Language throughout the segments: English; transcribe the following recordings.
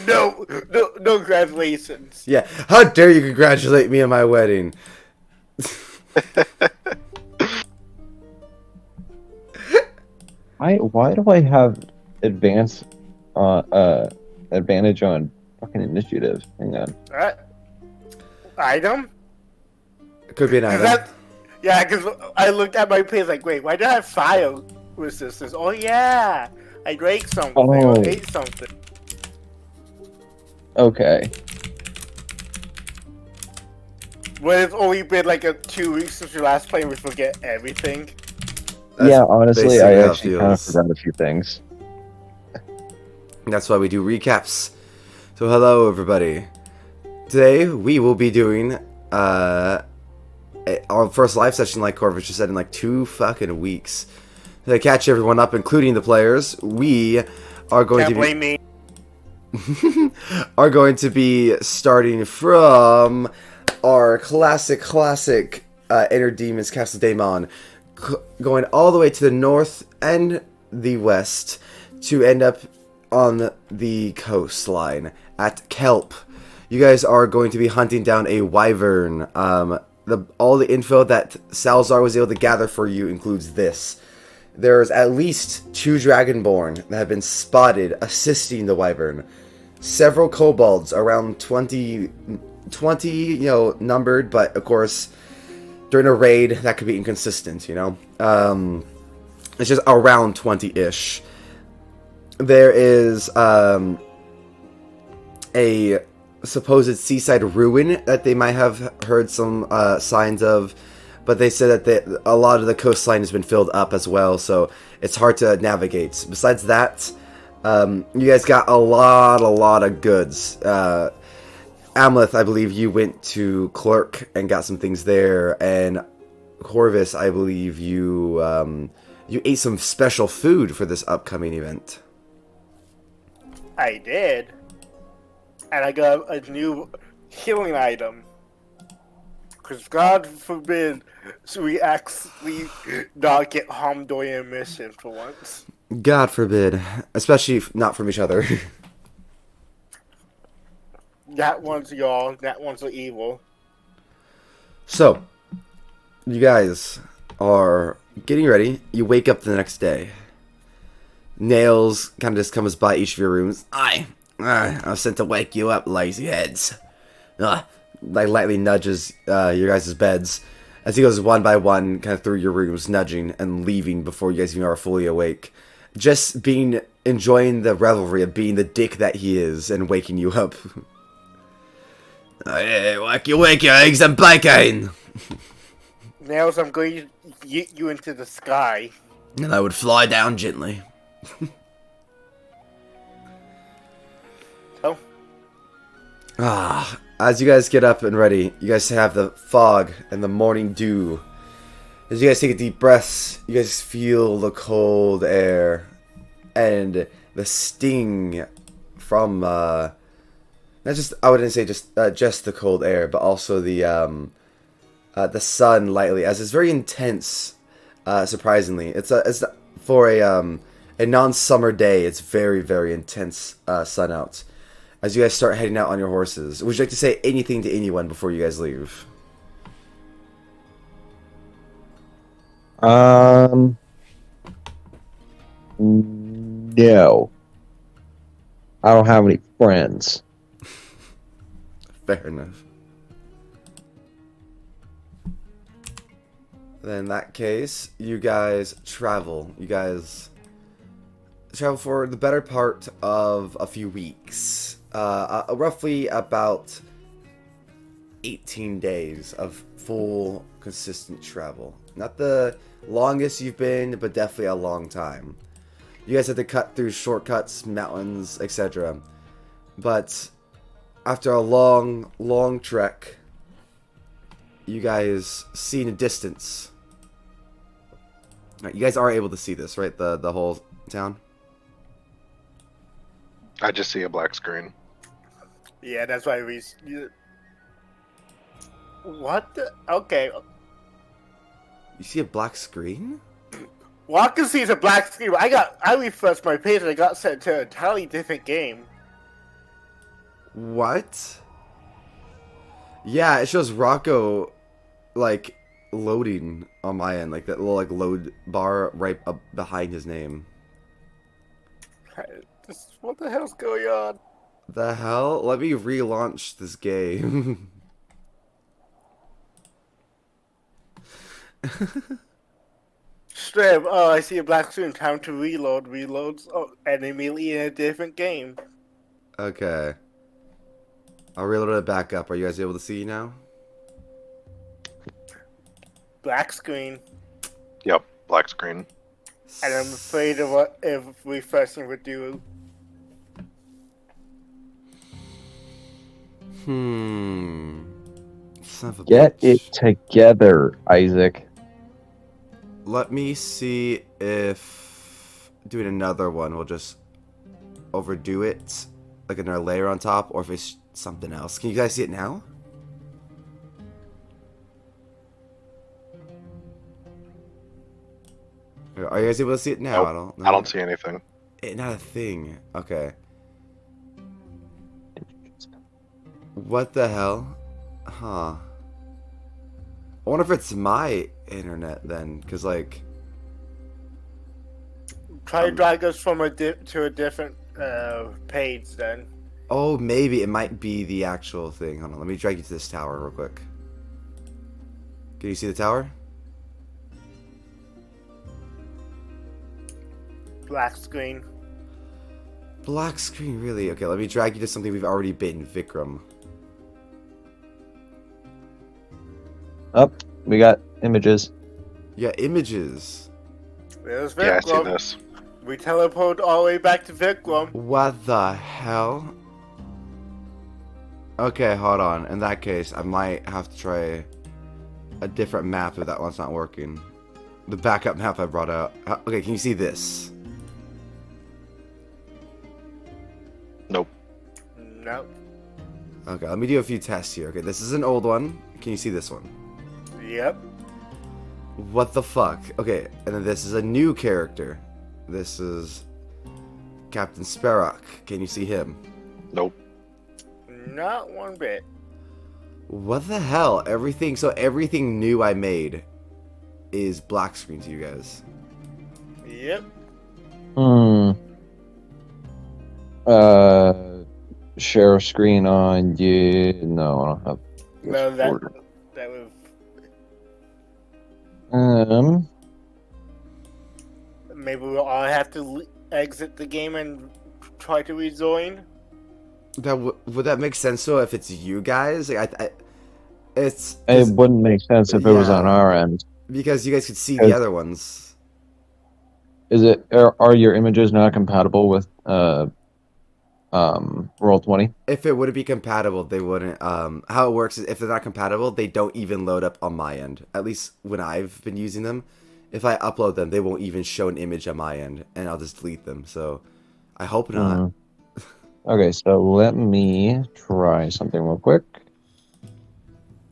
No congratulations. Yeah, how dare you congratulate me on my wedding? Why do I have advance advantage on fucking initiative? Hang on. Item? It could be an item. Yeah, because I looked at my page like, wait, why do I have fire resistance? Oh yeah, I drank something or ate something. Okay. When it's only been like 2 weeks since your last play, we forget everything. That's yeah, honestly, I basically how it actually kind of feels. forgot a few things. That's why we do recaps. So hello everybody. Today we will be doing our first live session, like Corvus just said, in like 2 fucking weeks. To catch everyone up, including the players, we are going Can't to blame me. are going to be starting from our classic Inner Demons Castle Daemon, going all the way to the north and the west to end up on the coastline at Kelp. You guys are going to be hunting down a wyvern. All the info that Salazar was able to gather for you includes this. There's at least 2 Dragonborn that have been spotted assisting the wyvern. Several kobolds, around 20, numbered, but of course, during a raid, that could be inconsistent, It's just around 20-ish. There is a supposed seaside ruin that they might have heard some signs of, but they said that a lot of the coastline has been filled up as well, so it's hard to navigate. Besides that, you guys got a lot of goods. Amleth, I believe you went to Clerk and got some things there, and Corvus, I believe you ate some special food for this upcoming event. I did. And I got a new healing item. Because God forbid we actually not get harmed during a mission for once. God forbid. Especially not from each other. That one's y'all, that one's the evil. So, you guys are getting ready. You wake up the next day. Nails kind of just comes by each of your rooms. I was sent to wake you up, lazy heads. Like lightly nudges your guys' beds as he goes one by one kind of through your rooms, nudging and leaving before you guys even are fully awake. Just enjoying the revelry of being the dick that he is and waking you up. Hey, wake your eggs and bacon! Nails, I'm going to yeet you into the sky. And I would fly down gently. Oh. As you guys get up and ready, you guys have the fog and the morning dew. As you guys take a deep breath, you guys feel the cold air and the sting from not just, I wouldn't say just the cold air, but also the sun lightly, as it's very intense. Surprisingly, it's for a non-summer day. It's very, very intense sun out. As you guys start heading out on your horses, would you like to say anything to anyone before you guys leave? No. I don't have any friends. Fair enough. Then in that case, you guys travel. You guys travel for the better part of a few weeks. Roughly about 18 days of full, consistent travel. Not the longest you've been, but definitely a long time. You guys had to cut through shortcuts, mountains, etc. But after a long, long trek, you guys see in the distance. Right, you guys are able to see this, right? The whole town? I just see a black screen. Yeah, that's why we... What the... Okay. You see a black screen? Walker sees a black screen. I refreshed my page and I got sent to an entirely different game. What? Yeah, it shows Rocco, like, loading on my end. Like, that little, like, load bar right up behind his name. What the hell's going on? The hell? Let me relaunch this game. Strip, oh, I see a black screen. Time to reload. Reloads. Oh, and immediately in a different game. Okay. I'll reload it back up. Are you guys able to see now? Black screen. Yep, black screen. And I'm afraid of what if refreshing would do. Son of a Get bitch. it together, Isaac. Let me see if doing another one will just overdo it, like another layer on top, or if it's something else. Can you guys see it now? Are you guys able to see it now? Nope, I don't know. I don't see anything. Not a thing. Okay. What the hell? Huh. I wonder if it's my internet then, because like... Try to drag us from to a different page then. Oh, maybe it might be the actual thing. Hold on, let me drag you to this tower real quick. Can you see the tower? Black screen. Black screen, really? Okay, let me drag you to something we've already been, Vikram. Up, we got images. Yeah, images. There's Yeah, I see Vikram. this. We teleport all the way back to Vikram. What the hell? Okay, hold on. In that case, I might have to try a different map if that one's not working. The backup map I brought out. Okay, can you see this? Nope. No. Okay, let me do a few tests here. Okay, this is an old one. Can you see this one? Yep. What the fuck? Okay, and then this is a new character. This is Captain Sparrock. Can you see him? Nope. Not one bit. What the hell? Everything new I made is black screen to you guys. Yep. Share a screen on you. No, I don't have. No, that was. Maybe we'll all have to exit the game and try to rejoin. Would that make sense though if it's you guys? Like It wouldn't make sense if it was on our end. because you guys could see the other ones. Are your images not compatible with Roll20? If it wouldn't be compatible, they wouldn't. How it works is if they're not compatible, they don't even load up on my end. At least when I've been using them, if I upload them, they won't even show an image on my end, and I'll just delete them. So, I hope not. Okay, so let me try something real quick.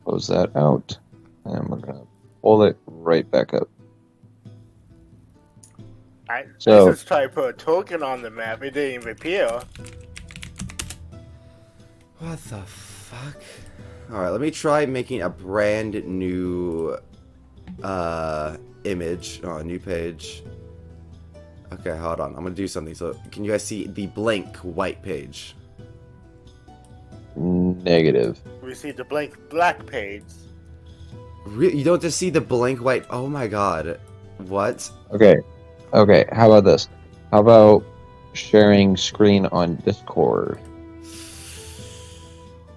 Close that out, and we're gonna pull it right back up. I So- just tried to put a token on the map. It didn't even appear. What the fuck? Alright, let me try making a brand new image. Oh, a new page. Okay, hold on. I'm gonna do something. So, can you guys see the blank white page? Negative. We see the blank black page. You don't just see the blank white. Oh my god. What? Okay, how about this? How about sharing screen on Discord?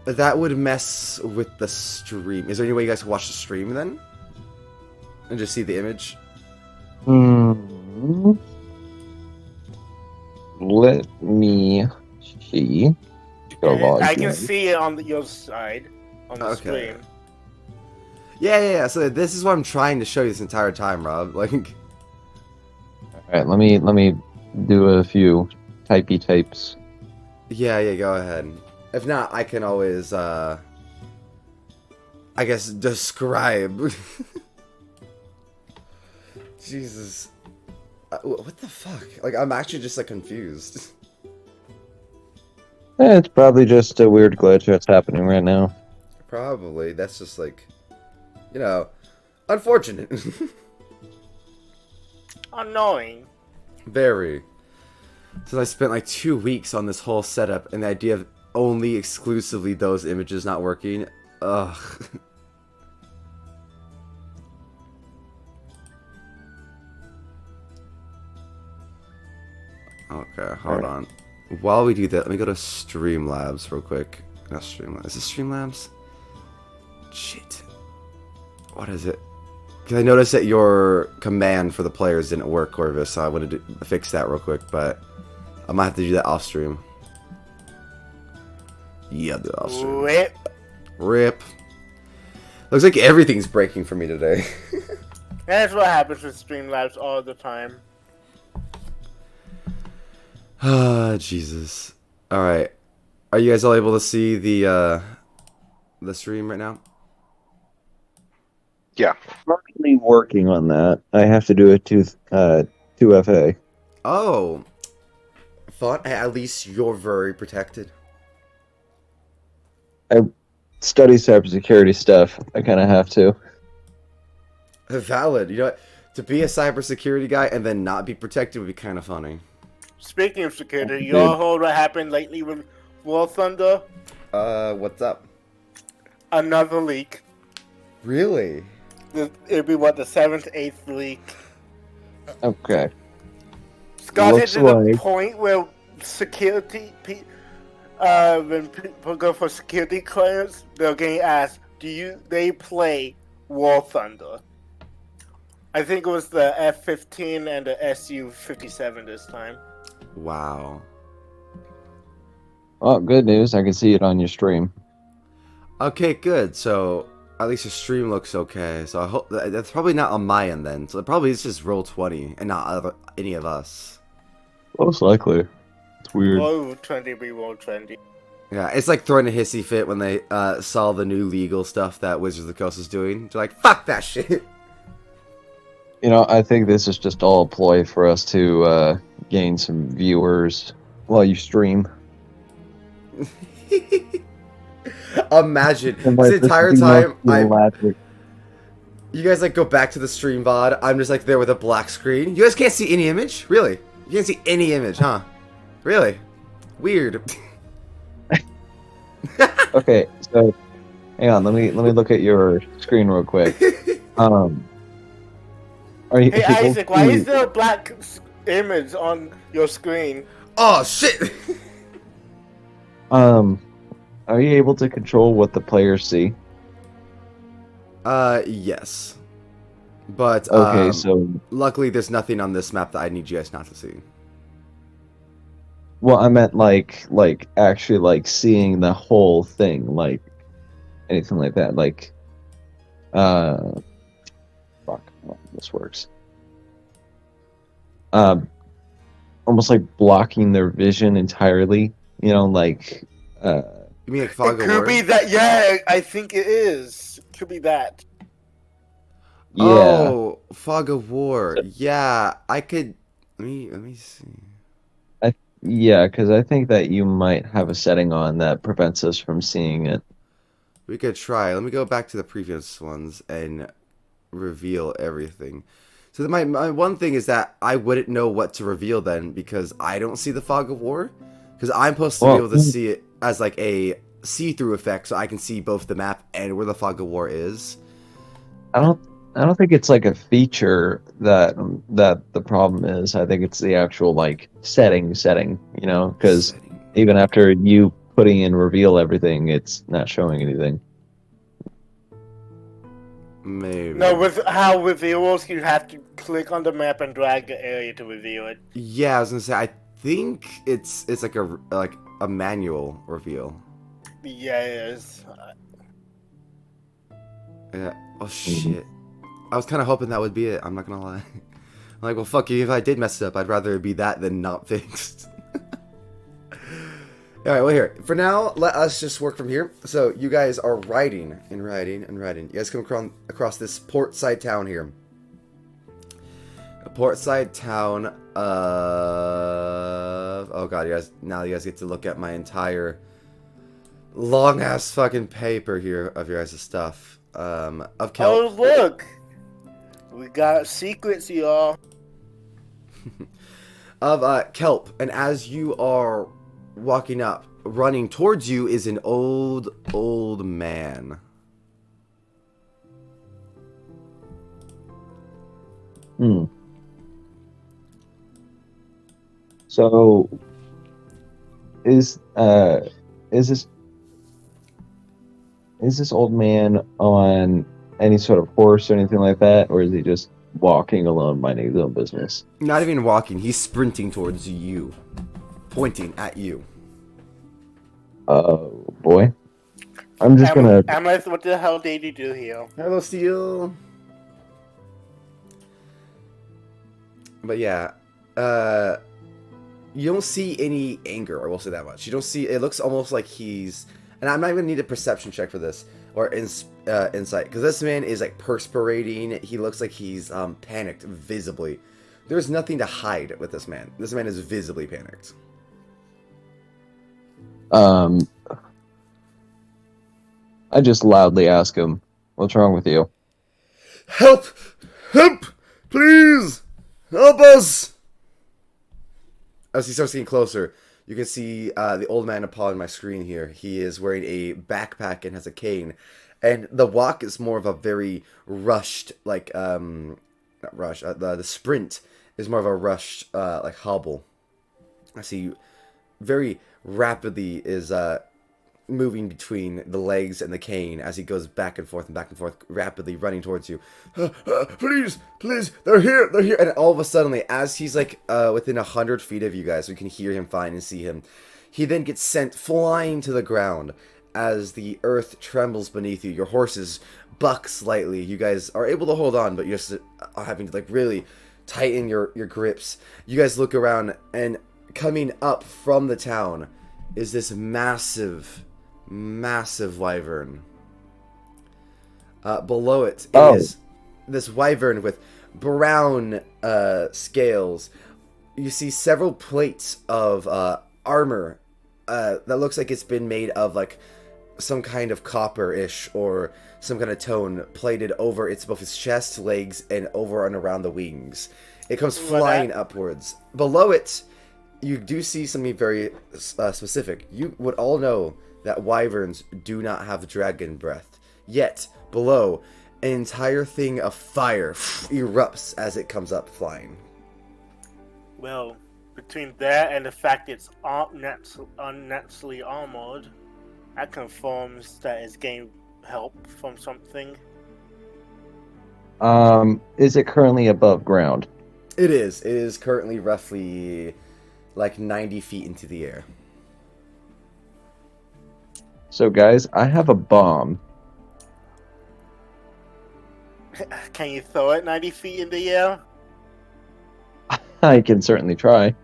That would mess with the stream. Is there any way you guys can watch the stream then? And just see the image? Let me see. I can see it on your side, on the screen. Yeah. So this is what I'm trying to show you this entire time, Rob. Like, Alright, let me do a few typey types. yeah, go ahead. If not, I can always, I guess, describe. Jesus. What the fuck? Like, I'm actually just, like, confused. It's probably just a weird glitch that's happening right now. Probably. That's just like, unfortunate. Annoying. Very. Since I spent like 2 weeks on this whole setup, and the idea of only exclusively those images not working, ugh. Okay, hold on. While we do that, let me go to Streamlabs real quick. Not Streamlabs. Is it Streamlabs? Shit. What is it? Because I noticed that your command for the players didn't work, Corvus, so I wanted to fix that real quick, but I might have to do that off stream. Yeah, the off stream. Rip. Rip. Looks like everything's breaking for me today. That's what happens with Streamlabs all the time. Ah, Jesus. Alright. Are you guys all able to see the stream right now? Yeah. Currently working on that. I have to do it to 2FA. Oh. Fun. At least you're very protected. I study cybersecurity stuff. I kind of have to. Valid. You know what? To be a cybersecurity guy and then not be protected would be kind of funny. Speaking of security, you all heard what happened lately with War Thunder? What's up? Another leak. Really? It'd be what, the 7th, 8th leak. Okay. Scott hit Looks to the like- point where when people go for security clearance, they're getting asked, they play War Thunder? I think it was the F-15 and the Su-57 this time. Wow. Oh, good news. I can see it on your stream. Okay, good. So at least your stream looks okay. So I hope that's probably not on my end then. So it probably is just Roll20 and not any of us. Most likely. It's weird. Roll 20 be Roll 20. Yeah, it's like throwing a hissy fit when they saw the new legal stuff that Wizards of the Coast is doing. They're like, fuck that shit. You know, I think this is just all a ploy for us to gain some viewers while you stream. Imagine this entire time you guys like go back to the stream VOD. I'm just like there with a black screen. You guys can't see any image? Really? You can't see any image, huh? Really? Weird. Okay, so hang on, let me look at your screen real quick. Are you Hey able Isaac, why to- is there a black image on your screen? Oh shit. Are you able to control what the players see? Yes. But Okay, so luckily there's nothing on this map that I need you guys not to see. well, I meant like actually like seeing the whole thing, like anything like that, like fuck, oh, this works. Almost like blocking their vision entirely, you know, like You mean like Fog It of could War? be that, yeah, I think it is. Could be that. yeah. Oh, Fog of War. Yeah, I could. Let me see. Yeah, because I think that you might have a setting on that prevents us from seeing it. We could try. Let me go back to the previous ones and reveal everything. So my one thing is that I wouldn't know what to reveal then because I don't see the Fog of War. Because I'm supposed to be able to see it as like a see-through effect, so I can see both the map and where the Fog of War is. I don't think it's like a feature that the problem is. I think it's the actual like setting, you know, because even after you putting in reveal everything, it's not showing anything. Maybe. No, with how reveals, you have to click on the map and drag the area to reveal it. Yeah, I was gonna say I think it's like a manual reveal. Yes. Yeah. Oh shit. I was kind of hoping that would be it. I'm not gonna lie. I'm like, well, fuck you. If I did mess it up, I'd rather it be that than not fixed. All right. Well, here for now, let us just work from here. So you guys are riding and riding and riding. You guys come across this portside town here. A portside town. oh god, you guys, now you guys get to look at my entire long ass fucking paper here of your guys' stuff. Of kelp. Oh look, we got secrets, y'all. Of kelp, and as you are walking up, running towards you is an old man. So, is this old man on any sort of horse or anything like that, or is he just walking alone, minding his own business? Not even walking, he's sprinting towards you, pointing at you. Oh boy, I'm just gonna. Amleth, what the hell did you do here? Hello, Steel. But yeah, you don't see any anger, I will say that much. You don't see, it looks almost like he's, and I'm not even gonna need a perception check for this, or insight, because this man is like perspirating. He looks like he's panicked visibly. There's nothing to hide with this man. This man is visibly panicked. I just loudly ask him, "What's wrong with you?" Help! Help! Please! Help us! As he starts getting closer, you can see the old man upon my screen here. He is wearing a backpack and has a cane. And the walk is more of a very rushed, like, not rush, the sprint is more of a rushed, like, hobble. I see very rapidly is moving between the legs and the cane as he goes back and forth, rapidly running towards you. Please, they're here. And all of a sudden, as he's like within 100 feet of you guys, we can hear him fine and see him. He then gets sent flying to the ground as the earth trembles beneath you. Your horses buck slightly. You guys are able to hold on, but you're just having to like really tighten your grips. You guys look around, and coming up from the town is this massive wyvern. Below it is this wyvern with brown scales. You see several plates of armor that looks like it's been made of like some kind of copper-ish or some kind of tone plated over both its chest, legs, and over and around the wings. It comes flying upwards. Below it, you do see something very specific. You would all know that wyverns do not have dragon breath. Yet, below, an entire thing of fire erupts as it comes up flying. Well, between that and the fact it's unnaturally armored, that confirms that it's getting help from something. Is it currently above ground? It is. It is currently roughly like 90 feet into the air. So, guys, I have a bomb. Can you throw it 90 feet in the air? I can certainly try.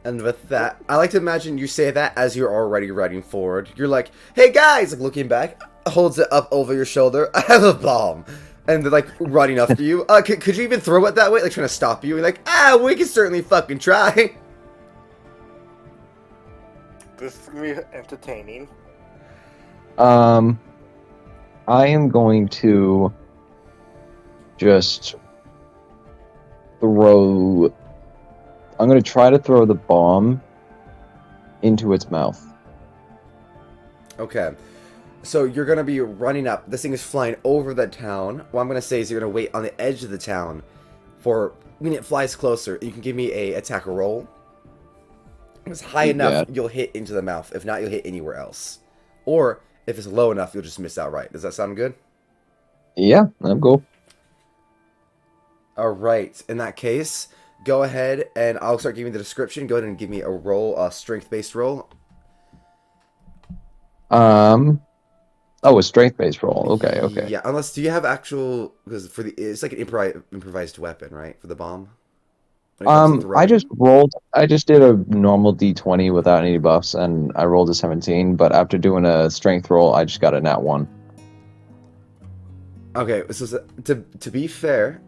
And with that, I like to imagine you say that as you're already running forward. You're like, hey guys, like looking back, holds it up over your shoulder. I have a bomb. And they're like running up to you. Could you even throw it that way? Like trying to stop you? You're like, we can certainly fucking try. This is going to be entertaining. I am going to just throw... I'm going to try to throw the bomb into its mouth. Okay. So you're going to be running up. This thing is flying over the town. What I'm going to say is you're going to wait on the edge of the town for when it flies closer. You can give me a attack roll. If it's high enough, you'll hit into the mouth. If not, you'll hit anywhere else. Or if it's low enough, you'll just miss outright. Does that sound good? Yeah, I'm cool. Alright. In that case, go ahead and I'll start giving the description. Go ahead and give me a roll, a strength-based roll. Oh, a strength-based roll. Okay. Yeah, unless, do you have actual, because for the, it's like an improvised weapon, right? For the bomb? I just did a normal D20 without any buffs, and I rolled a 17, but after doing a strength roll, I just got a nat 1. Okay, so to be fair,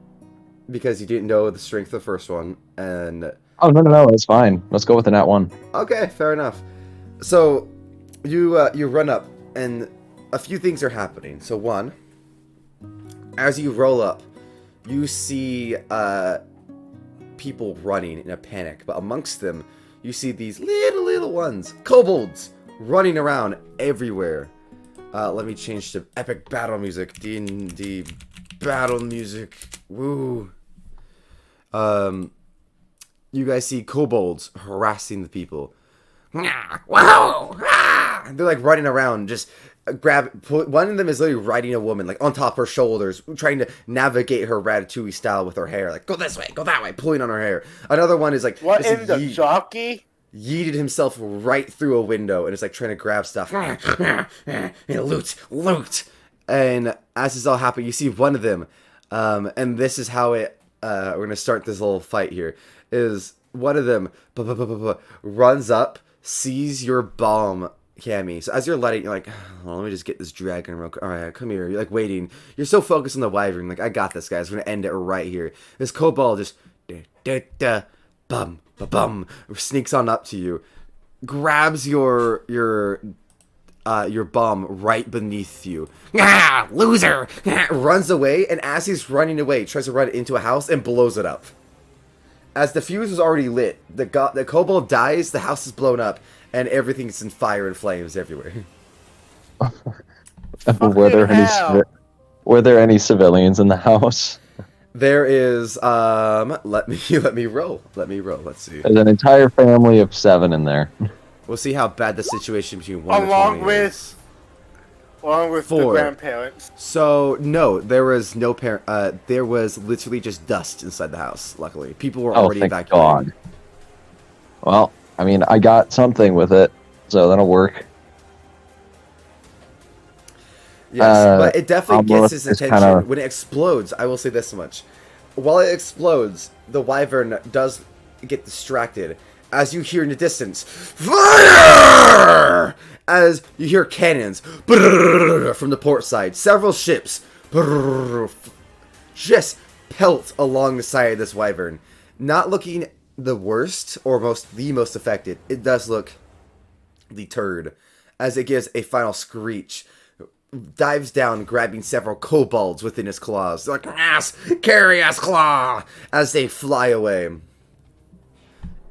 because you didn't know the strength of the first one, and Oh no, it's fine. Let's go with the nat 1. okay, fair enough. So you run up, and a few things are happening. So one, as you roll up, you see people running in a panic, but amongst them, you see these little ones, kobolds, running around everywhere. Let me change to epic battle music. D&D battle music. Woo. You guys see kobolds harassing the people. Wow! They're like running around, just one of them is literally riding a woman, like on top of her shoulders, trying to navigate her Ratatouille style with her hair, like go this way, go that way, pulling on her hair. Another one is like, What in the jockey? Yeeted himself right through a window and is like trying to grab stuff. Loot. And as this all happening, you see one of them, and this is how it. We're gonna start this little fight here. Is one of them runs up, sees your bomb, Cammy. So as you're letting, you're like, oh, let me just get this dragon real quick. All right, come here. You're like waiting. You're so focused on the wyvern. Like, I got this, guys. We're gonna end it right here. This kobold just bum sneaks on up to you, grabs your bomb right beneath you. Loser! Runs away, and as he's running away, tries to run into a house and blows it up. As the fuse was already lit, the kobold dies, the house is blown up, and everything's in fire and flames everywhere. Were there any civilians in the house? There is let me roll. Let's see. There's an entire family of 7 in there. We'll see how bad the situation between 1 and 20 is. Along with 4. the grandparents. So no, there was no parent. There was literally just dust inside the house. Luckily, people were already thank evacuated. God. Well, I mean, I got something with it, so that'll work. Yes, but it definitely gets his attention kinda... when it explodes. I will say this much: while it explodes, the wyvern does get distracted as you hear in the distance fire. As you hear cannons from the port side, several ships just pelt along the side of this wyvern. Not looking the worst or the most affected. It does look deterred as it gives a final screech. Dives down, grabbing several kobolds within his claws. They're like, carry us, claw! As they fly away.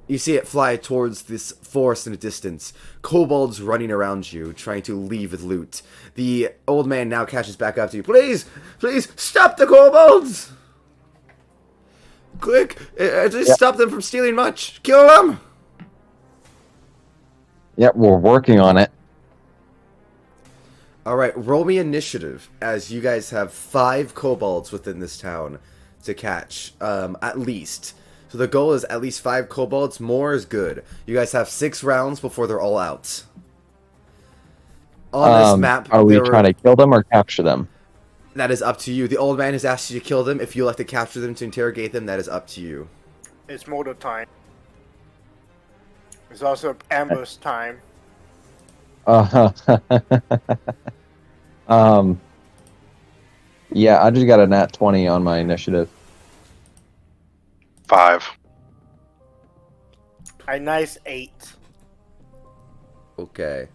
You see it fly towards this forest in the distance. Kobolds running around you, trying to leave with loot. The old man now catches back up to you. Please, stop the kobolds! Quick, just stop them from stealing much. Kill them! Yep, we're working on it. Alright, roll me initiative, as you guys have 5 kobolds within this town to catch, at least. So the goal is at least 5 kobolds, more is good. You guys have 6 rounds before they're all out. On this map, are we trying to kill them or capture them? That is up to you. The old man has asked you to kill them. If you like to capture them to interrogate them, that is up to you. It's mortal time. It's also ambush time. Yeah, I just got a nat 20 on my initiative. 5. A nice 8. Okay.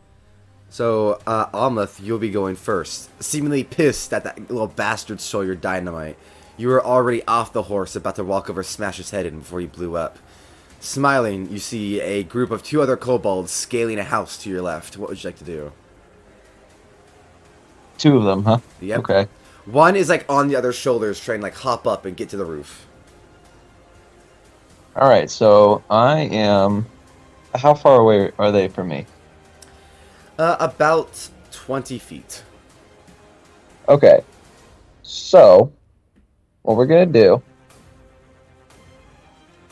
So, Amleth, you'll be going first. Seemingly pissed that little bastard stole your dynamite. You were already off the horse, about to walk over, smash his head in before he blew up. Smiling, you see a group of 2 other kobolds scaling a house to your left. What would you like to do? 2 of them, huh? Yep. Okay. One is like on the other's shoulders, trying to like hop up and get to the roof. Alright, so I am... How far away are they from me? About 20 feet. Okay. So, what we're going to do...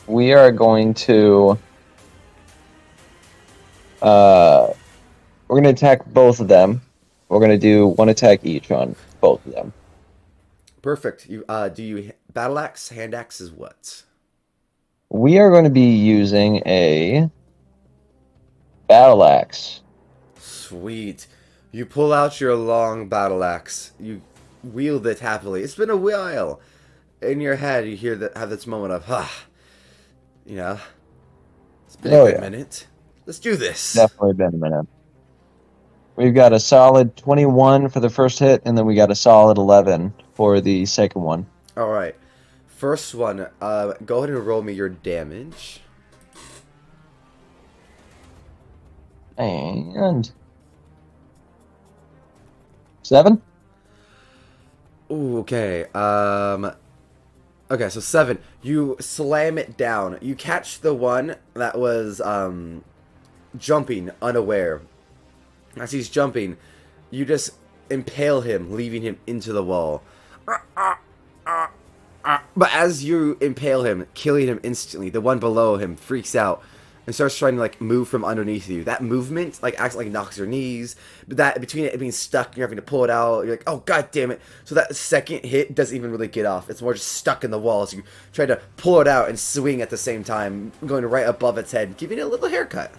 We are going to... we're going to attack both of them. We're going to do 1 attack each on both of them. Perfect. You do you battle axe, hand axe is what? We are going to be using a battle axe. Sweet. You pull out your long battle axe. You wield it happily. It's been a while. in your head, you hear that have this moment of, you know, it's been Oh, a good yeah. minute. Let's do this. Definitely been a minute. We've got a solid 21 for the first hit, and then we got a solid 11 for the second one. All right. First one, go ahead and roll me your damage. And 7? Ooh, okay. Okay, so 7. You slam it down. You catch the one that was jumping unaware. As he's jumping, you just impale him, leaving him into the wall. But as you impale him, killing him instantly, the one below him freaks out and starts trying to like move from underneath you. That movement like acts like knocks your knees, but that between it being stuck, you're having to pull it out. You're like, oh god damn it! So that second hit doesn't even really get off. It's more just stuck in the wall. So you try to pull it out and swing at the same time, going right above its head, giving it a little haircut.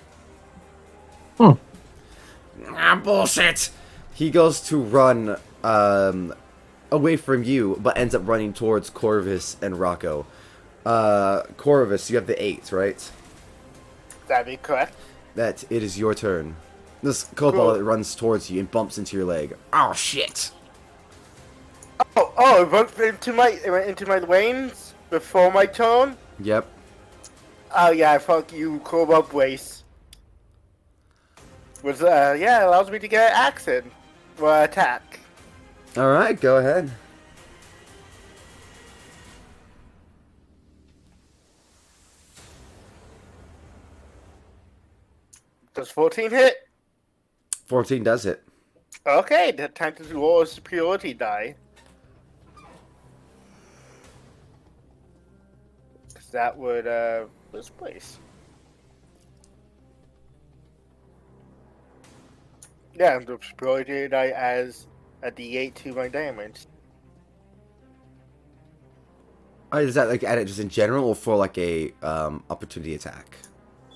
Bullshit. He goes to run away from you, but ends up running towards Corvus and Rocco. Corvus, you have the 8, right? That'd be correct. That it is your turn. This kobold runs towards you and bumps into your leg. Oh shit! Oh! It went into my lanes before my turn. Yep. Oh yeah, fuck you, Cobalt Brace. Was yeah, it allows me to get an accent or attack. All right, go ahead. Does 14 hit? 14 does it. Okay, the time to roll a superiority die. Cause that would this place. Yeah, the superiority die as a D8 to my damage. Is that like at it just in general or for like a opportunity attack?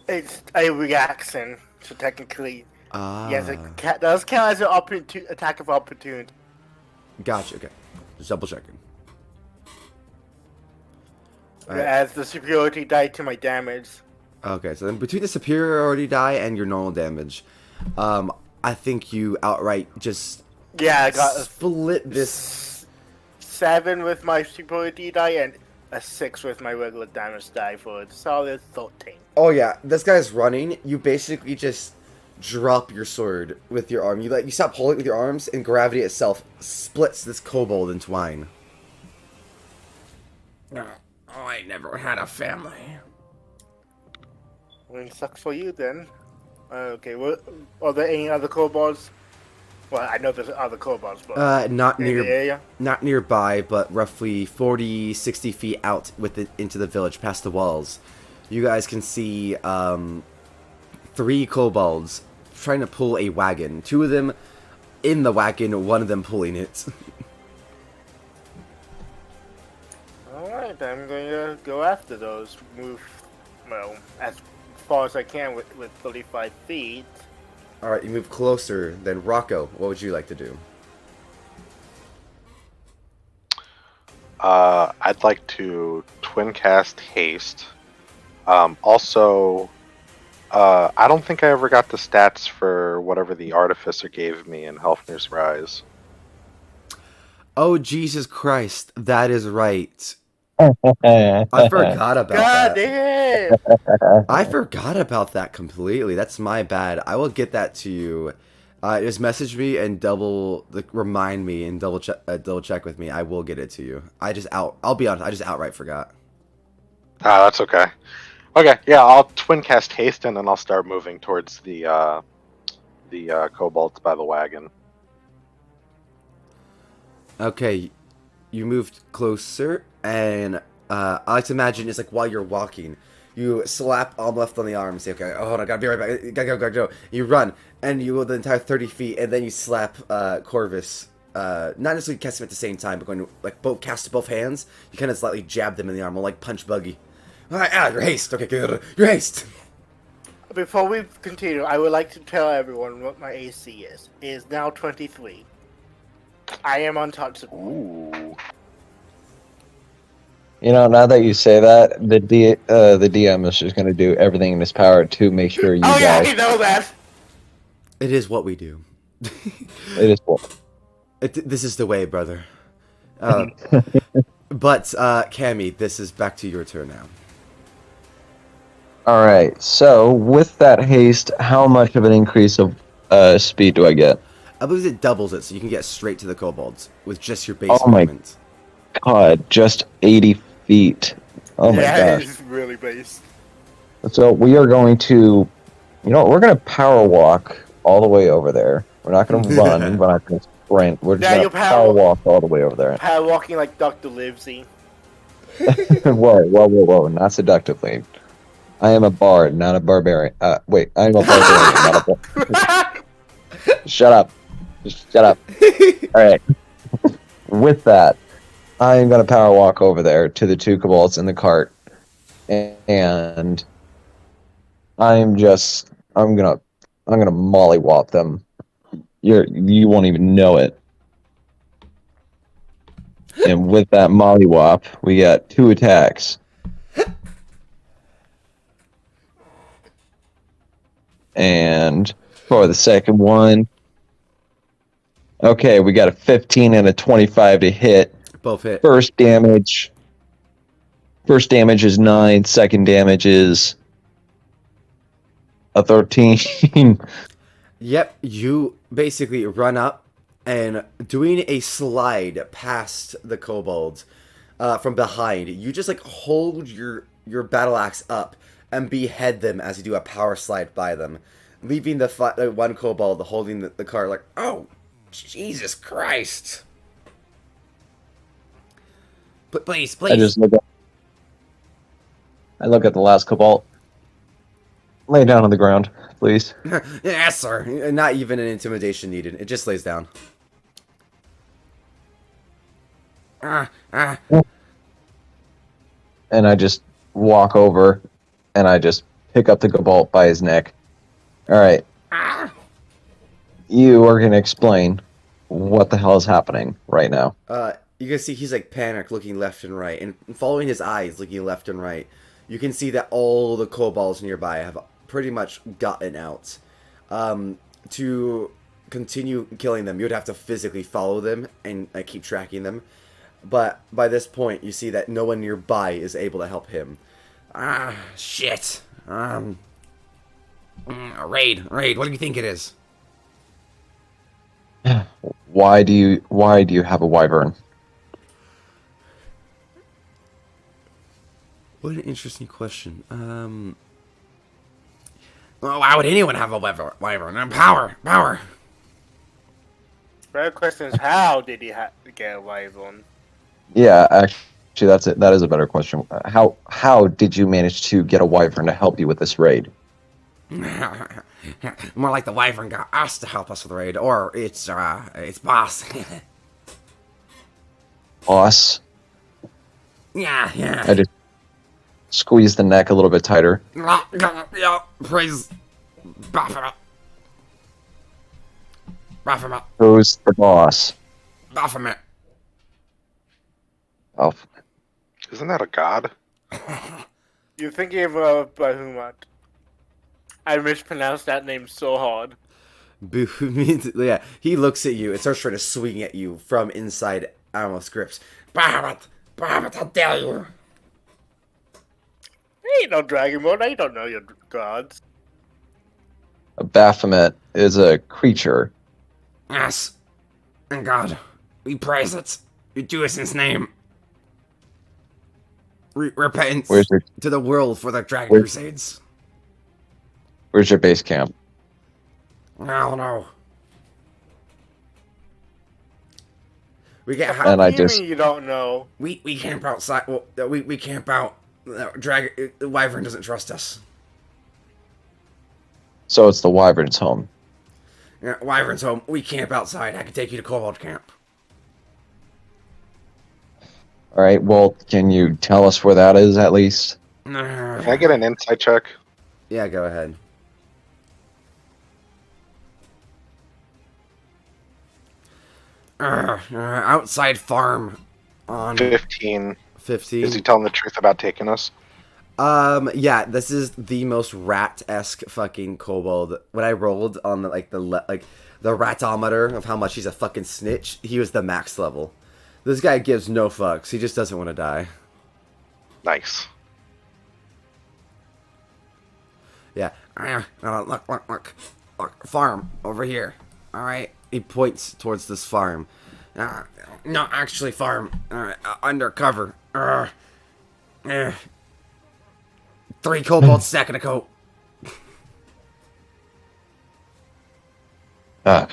It's a reaction, so technically, Ah. yes, it does count as an attack of opportunity. Gotcha. Okay, just double checking. Alright. As the superiority die to my damage. Okay, so then between the superiority die and your normal damage, I think you outright just Yeah, I got split this. 7 with my superiority die and a 6 with my regular damage die for a solid 13. Oh yeah, this guy's running. You basically just drop your sword with your arm. You stop holding it with your arms, and gravity itself splits this kobold in twine. Oh, I never had a family. Well, it sucks for you then. Okay, are there any other kobolds? Well, I know there's other kobolds, but Not in the near, area? not nearby, but roughly 40, 60 feet out into the village, past the walls. You guys can see 3 kobolds trying to pull a wagon. 2 of them in the wagon, 1 of them pulling it. Alright, I'm going to go after those. Move, well, as far as I can with 35 feet. Alright, you move closer. Then Rocco, what would you like to do? I'd like to twin cast haste. Also, I don't think I ever got the stats for whatever the artificer gave me in Helfner's Rise. Oh, Jesus Christ, that is right. I forgot about God that. damn! I forgot about that completely. That's my bad. I will get that to you. Just message me and remind me and double check with me. I will get it to you. I'll be honest. I just outright forgot. Ah, that's okay. Okay, yeah, I'll twin cast haste and then I'll start moving towards the kobolds by the wagon. Okay, you moved closer, and I like to imagine it's like while you're walking, you slap arm left on the arm and say, okay, oh, hold on, gotta be right back, gotta go. You run, and you go the entire 30 feet, and then you slap Corvus, not necessarily cast him at the same time, but going to, like, cast both hands, you kind of slightly jab them in the arm, like Punch Buggy. Your haste, okay, good, your haste! Before we continue, I would like to tell everyone what my AC is. It is now 23. I am untouchable. Ooh. You know, now that you say that, the DM is just going to do everything in his power to make sure you Oh yeah, die. I know that. It is what we do. It is cool. This is the way, brother. But Cammy, this is back to your turn now. All right. So with that haste, how much of an increase of speed do I get? I believe it doubles it, so you can get straight to the kobolds with just your base Oh my movement. God, just 80 feet. Oh my Yeah, gosh. it's really base. So we are going to, we're going to power walk all the way over there. We're not going to run. We're not going to sprint. We're just Yeah, going you to power walk all the way over there. Power walking like Dr. Livesey. Whoa. Not seductively. I am a bard, not a barbarian. Wait, I am a barbarian, not a bard. Shut up. Just shut up. All right. With that, I am going to power walk over there to the two kobolds in the cart. And I'm gonna mollywop them. You won't even know it. And with that mollywop, we got 2 attacks. And for the second one, okay, we got a 15 and a 25 to hit. Both hit. First damage is 9. Second damage is a 13. Yep, you basically run up and doing a slide past the kobolds from behind. You just like hold your battle axe up and behead them as you do a power slide by them, leaving the one kobold holding the cart like, oh, Jesus Christ. But please. I look at the last kobold. Lay down on the ground, please. Yes, sir. Not even an intimidation needed. It just lays down. And I just walk over, and I just pick up the kobold by his neck. All right. You are going to explain what the hell is happening right now. You can see he's like panicked, looking left and right, and following his eyes, looking left and right. You can see that all the kobolds nearby have pretty much gotten out. To continue killing them, you would have to physically follow them and keep tracking them. But by this point, you see that no one nearby is able to help him. Shit. Raid, what do you think it is? Why do you have a wyvern? What an interesting question. Well, why would anyone have a wyvern? Power. The question is, how did he get a wyvern? Yeah, actually, that's it. That is a better question. How did you manage to get a wyvern to help you with this raid? More like the wyvern got us to help us with the raid, or it's boss. Boss? Yeah. I just squeeze the neck a little bit tighter. Yeah, praise Baphomet. Who's the boss? Baphomet. Oh, Isn't that a god? You're thinking of Bahamut. I mispronounced that name so hard. Boo means, yeah, he looks at you and starts trying to swing at you from inside Almost Grips. Bahamut, how dare you? Ain't no dragon mode. I don't know your gods. a Baphomet is a creature. Yes, and God, we praise it. We do it in His name. Repentance to the world for the Dragon Crusades. Where's your base camp? I don't know. We get How And I do you just- mean you don't know? we camp outside. Well, we camp out. Dragon Wyvern doesn't trust us. So it's the Wyvern's home. Yeah, Wyvern's home. We camp outside. I can take you to Kobold Camp. All right. Well, can you tell us where that is at least? Can I get an insight check? Yeah, go ahead. Outside farm on 15. 15. Is he telling the truth about taking us? Yeah, this is the most rat-esque fucking kobold. When I rolled on the ratometer of how much he's a fucking snitch, he was the max level. This guy gives no fucks. He just doesn't want to die. Nice. Yeah. Look. Farm over here. All right. He points towards this farm. No, actually, farm. Undercover. 3 kobolds stacking a coat. All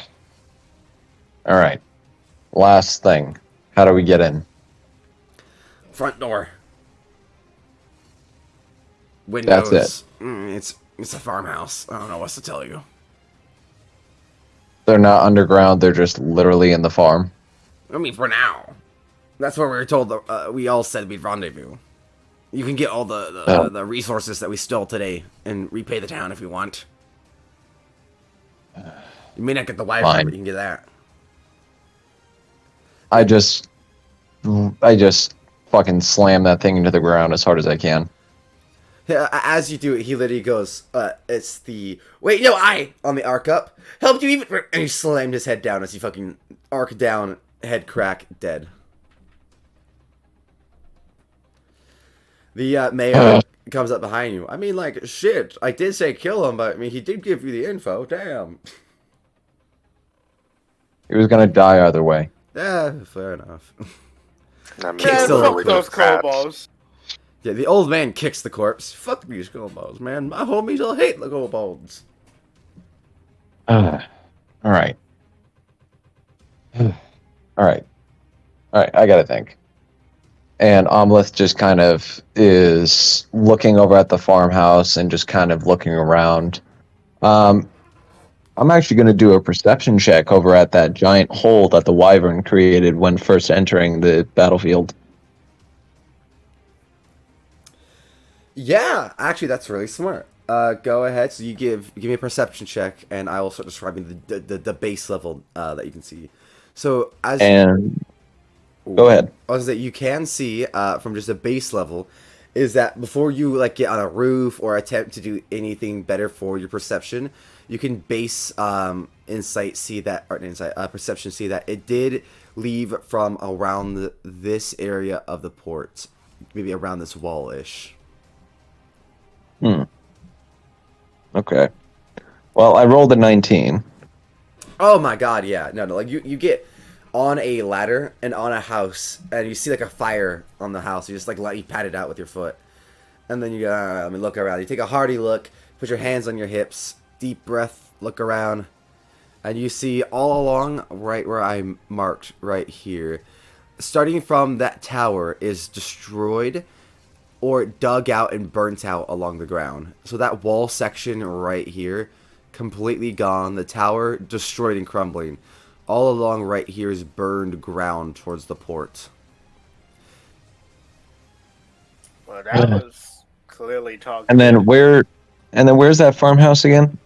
right. Last thing. How do we get in? Front door. Windows. That's it. It's a farmhouse. I don't know what to tell you. They're not underground. They're just literally in the farm. I mean, for now. That's where we were told. We all said we'd rendezvous. You can get all the resources that we stole today and repay the town if you want. You may not get the Wi-Fi, but you can get that. I just fucking slam that thing into the ground as hard as I can. Yeah, as you do it, he literally goes, it's the... Wait, no, I, on the arc up, helped you even... And he slammed his head down as he fucking arc down, head crack, dead. The mayor comes up behind you. I mean, like, shit, I did say kill him, but, I mean, he did give you the info, damn. He was gonna die either way. Yeah, fair enough. I mean, Kick the fuck those kobolds. Yeah, the old man kicks the corpse. Fuck these kobolds, man. My homies all hate the kobolds. All right. All right. I gotta think. And Omleth just kind of is looking over at the farmhouse and just kind of looking around. I'm actually going to do a perception check over at that giant hole that the wyvern created when first entering the battlefield. Yeah, actually, that's really smart. Go ahead. So you give me a perception check, and I will start describing the base level that you can see. So as go ahead. I was that you can see from just a base level is that before you like get on a roof or attempt to do anything better for your perception, you can base perception see that it did leave from around this area of the port, maybe around this wall-ish. Okay. Well, I rolled a 19. Oh my god, yeah. No, like you get on a ladder and on a house, and you see like a fire on the house. You just like let you pat it out with your foot, and then you go, let me look around. You take a hearty look, put your hands on your hips, deep breath, look around, and you see all along right where I marked right here, starting from that tower is destroyed or dug out and burnt out along the ground. So that wall section right here, completely gone. The tower destroyed and crumbling. All along right here is burned ground towards the port. Well, that was clearly talking. And then where's that farmhouse again?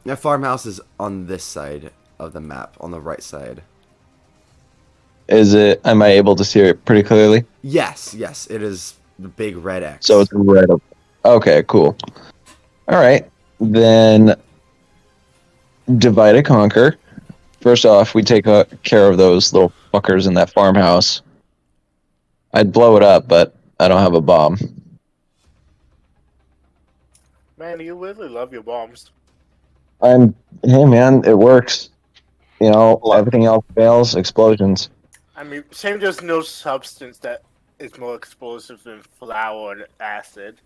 That farmhouse is on this side of the map, on the right side. Am I able to see it pretty clearly? Yes, it is the big red X. So it's red. Okay, cool. All right, then divide and conquer. First off, we take care of those little fuckers in that farmhouse. I'd blow it up, but I don't have a bomb. Man, you really love your bombs. Hey man, it works. You know, everything else fails, explosions. I mean, same, there's no substance that is more explosive than flour and acid.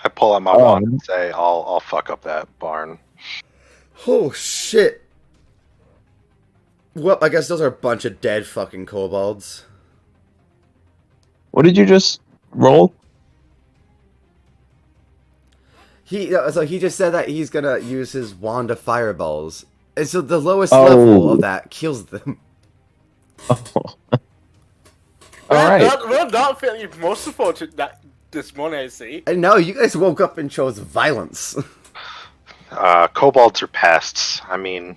I pull out my wand and say, I'll fuck up that barn. Oh, shit. Well, I guess those are a bunch of dead fucking kobolds. What did you just roll? He just said that he's gonna use his wand of fireballs. And so the lowest level of that kills them. Oh. Alright. We're not feeling merciful to that this morning, I see. And no, you guys woke up and chose violence. Kobolds are pests. I mean,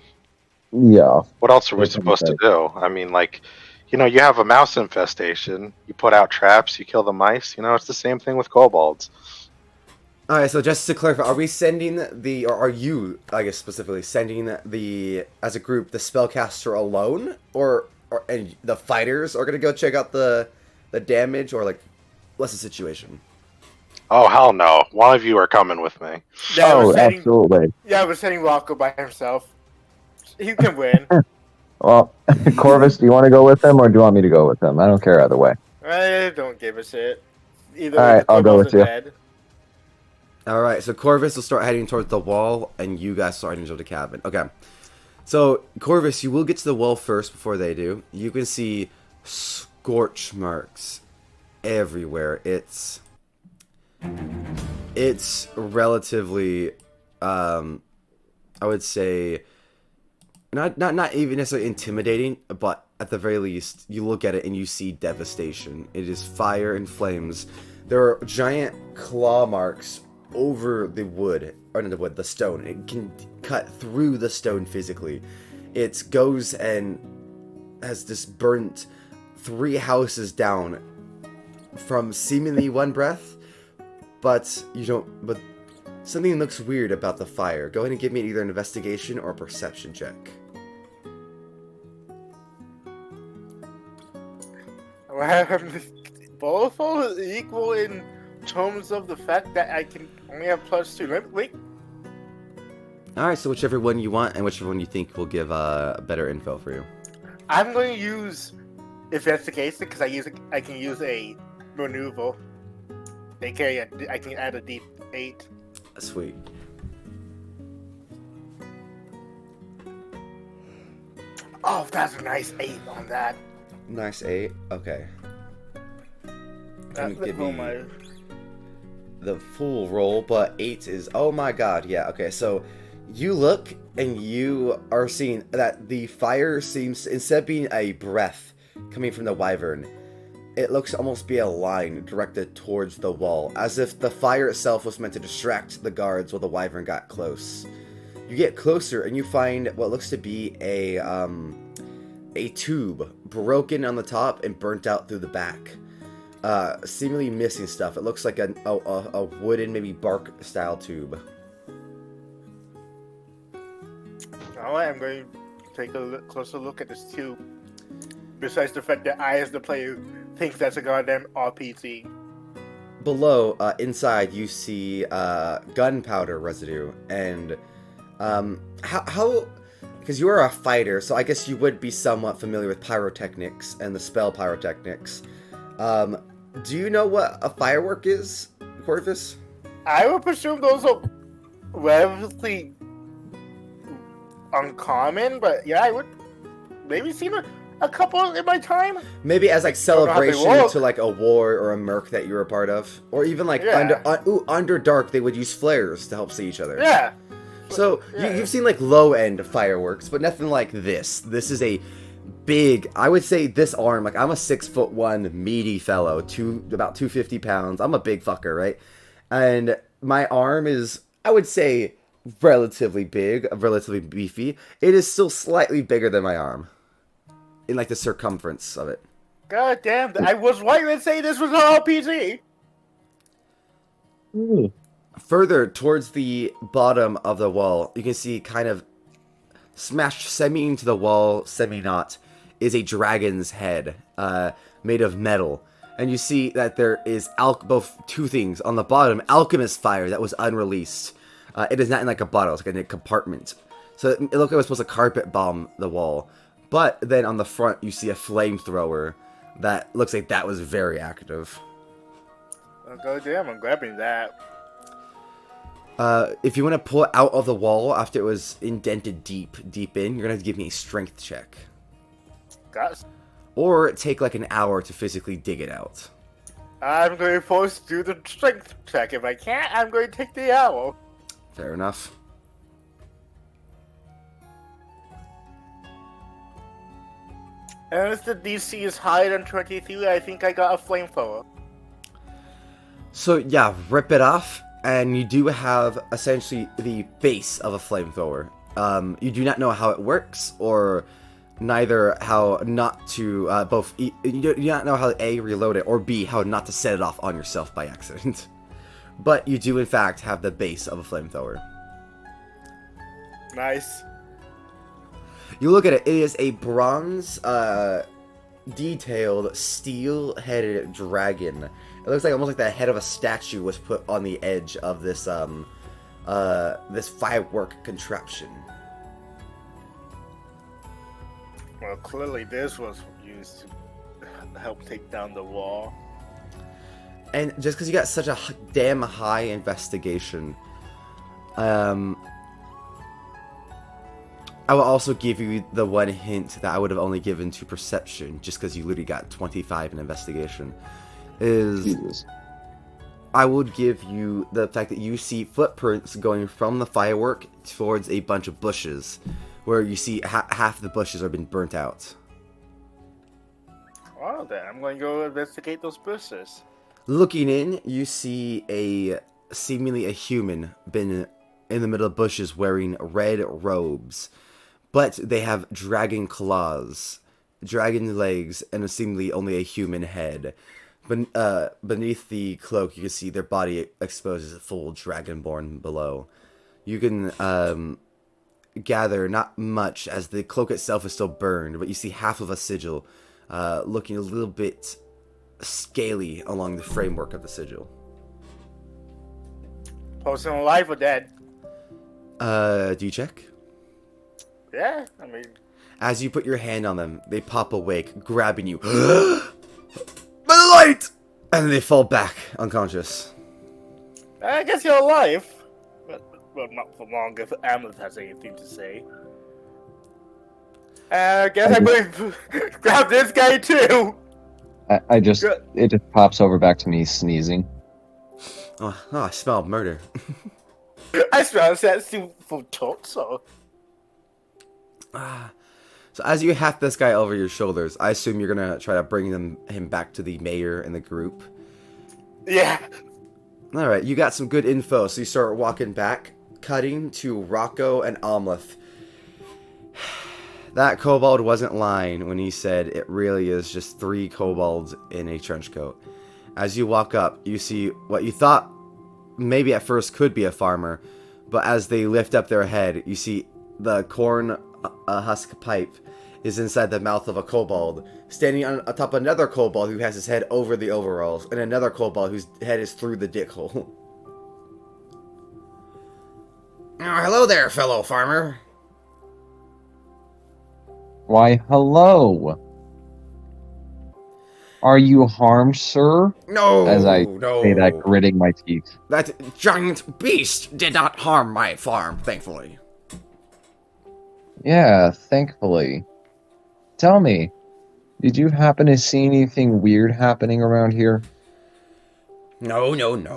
Yeah. what else are we supposed to do? I mean, like, you have a mouse infestation. You put out traps. You kill the mice. It's the same thing with kobolds. All right, so just to clarify, are we sending or are you, I guess specifically, sending as a group, the spellcaster alone, and the fighters are gonna go check out the damage, or like, what's the situation? Oh hell no! One of you are coming with me. Yeah, Absolutely. Yeah, we're sending Rocco by himself. He can win. Well, Corvus, do you want to go with him, or do you want me to go with him? I don't care either way. I don't give a shit. Either All way, right, the I'll go kobolds with are you. dead. All right, so Corvus will start heading towards the wall, and you guys start heading towards the cabin. Okay, so Corvus, you will get to the wall first before they do. You can see scorch marks everywhere. It's relatively, I would say, not even necessarily intimidating, but at the very least, you look at it and you see devastation. It is fire and flames. There are giant claw marks over the wood, or not the wood, the stone. It can cut through the stone physically. It goes and has just burnt 3 houses down from seemingly one breath, but something looks weird about the fire. Go ahead and give me either an investigation or a perception check. Both are equal in terms of the fact that I can only have +2. Wait. Alright, so whichever one you want and whichever one you think will give better info for you. I'm going to use investigation because I can use a maneuver. I can add a D8. Sweet. Oh, that's a nice 8 on that. Nice 8. Okay. That's give me the full roll, but 8 is... Oh my god, yeah, okay, so you look and you are seeing that the fire seems, instead of being a breath coming from the wyvern, it looks to almost be a line directed towards the wall, as if the fire itself was meant to distract the guards while the wyvern got close. You get closer and you find what looks to be a tube broken on the top and burnt out through the back. Seemingly missing stuff. It looks like a wooden, maybe bark style tube. Alright, I'm going to take a closer look at this tube. Besides the fact that I, as the player, think that's a goddamn RPG. Below, inside, you see gunpowder residue, and how? Because you are a fighter, so I guess you would be somewhat familiar with pyrotechnics and the spell pyrotechnics. Do you know what a firework is, Corvus? I would presume those are relatively uncommon, but yeah, I would maybe seen a couple in my time. Maybe as like celebration work. to like a war or a merc that you were a part of, or even like Yeah. under dark they would use flares to help see each other. Yeah. So Yeah. you've seen like low end fireworks, but nothing like this. This is a big. I would say this arm. Like I'm a 6'1" meaty fellow, about 250 pounds. I'm a big fucker, right? And my arm is, I would say, relatively big, relatively beefy. It is still slightly bigger than my arm in like the circumference of it. God damn, I was right when saying this was an RPG. Ooh. Further towards the bottom of the wall, you can see kind of smashed semi into the wall, semi not, is a dragon's head made of metal. And you see that there is both two things. On the bottom, alchemist fire that was unreleased. It is not in like a bottle, it's like in a compartment. So it looked like it was supposed to carpet bomb the wall. But then on the front, you see a flamethrower that looks like that was very active. Oh, God damn, I'm grabbing that. If you want to pull it out of the wall after it was indented deep in, you're going to have to give me a strength check. Got. Or take like an hour to physically dig it out. I'm going to force to do the strength check. If I can't, I'm going to take the hour. Fair enough. And if the DC is higher than 23, I think I got a flamethrower. So yeah, rip it off, and you do have essentially the base of a flamethrower. You do not know how it works, or neither how not to you do not know how to A, reload it, or B, how not to set it off on yourself by accident. But you do in fact have the base of a flamethrower. Nice. You look at it, it is a bronze detailed steel-headed dragon. It looks like almost like the head of a statue was put on the edge of this this firework contraption. Well, clearly this was used to help take down the wall. And just because you got such a damn high investigation, I will also give you the one hint that I would have only given to perception, just because you literally got 25 in investigation. Jesus. I would give you the fact that you see footprints going from the firework towards a bunch of bushes, where you see half the bushes are been burnt out. Well, then I'm going to go investigate those bushes. Looking in, you see seemingly a human been in the middle of bushes wearing red robes, but they have dragon claws, dragon legs, and seemingly only a human head. Beneath the cloak, you can see their body exposed as a full dragonborn below. You can gather not much, as the cloak itself is still burned, but you see half of a sigil looking a little bit scaly along the framework of the sigil. Person alive or dead? Do you check? Yeah, I mean... As you put your hand on them, they pop awake, grabbing you. By the light! And then they fall back, unconscious. I guess you're alive. Well, not for long if Amleth has anything to say. I guess I'm going to grab this guy too! It just pops over back to me sneezing. Oh, I smell murder. I smell that for so. So as you hat this guy over your shoulders, I assume you're gonna try to bring him back to the mayor and the group. Yeah. Alright, you got some good info, so you start walking back, cutting to Rocco and Amleth. That kobold wasn't lying when he said it really is just 3 kobolds in a trench coat. As you walk up, you see what you thought maybe at first could be a farmer, but as they lift up their head, you see the corn husk pipe is inside the mouth of a kobold, standing on top of another kobold who has his head over the overalls, and another kobold whose head is through the dick hole. Oh, hello there, fellow farmer. Why, hello. Are you harmed, sir? No, As I no. say that, gritting my teeth. That giant beast did not harm my farm, thankfully. Yeah, thankfully. Tell me, did you happen to see anything weird happening around here? No,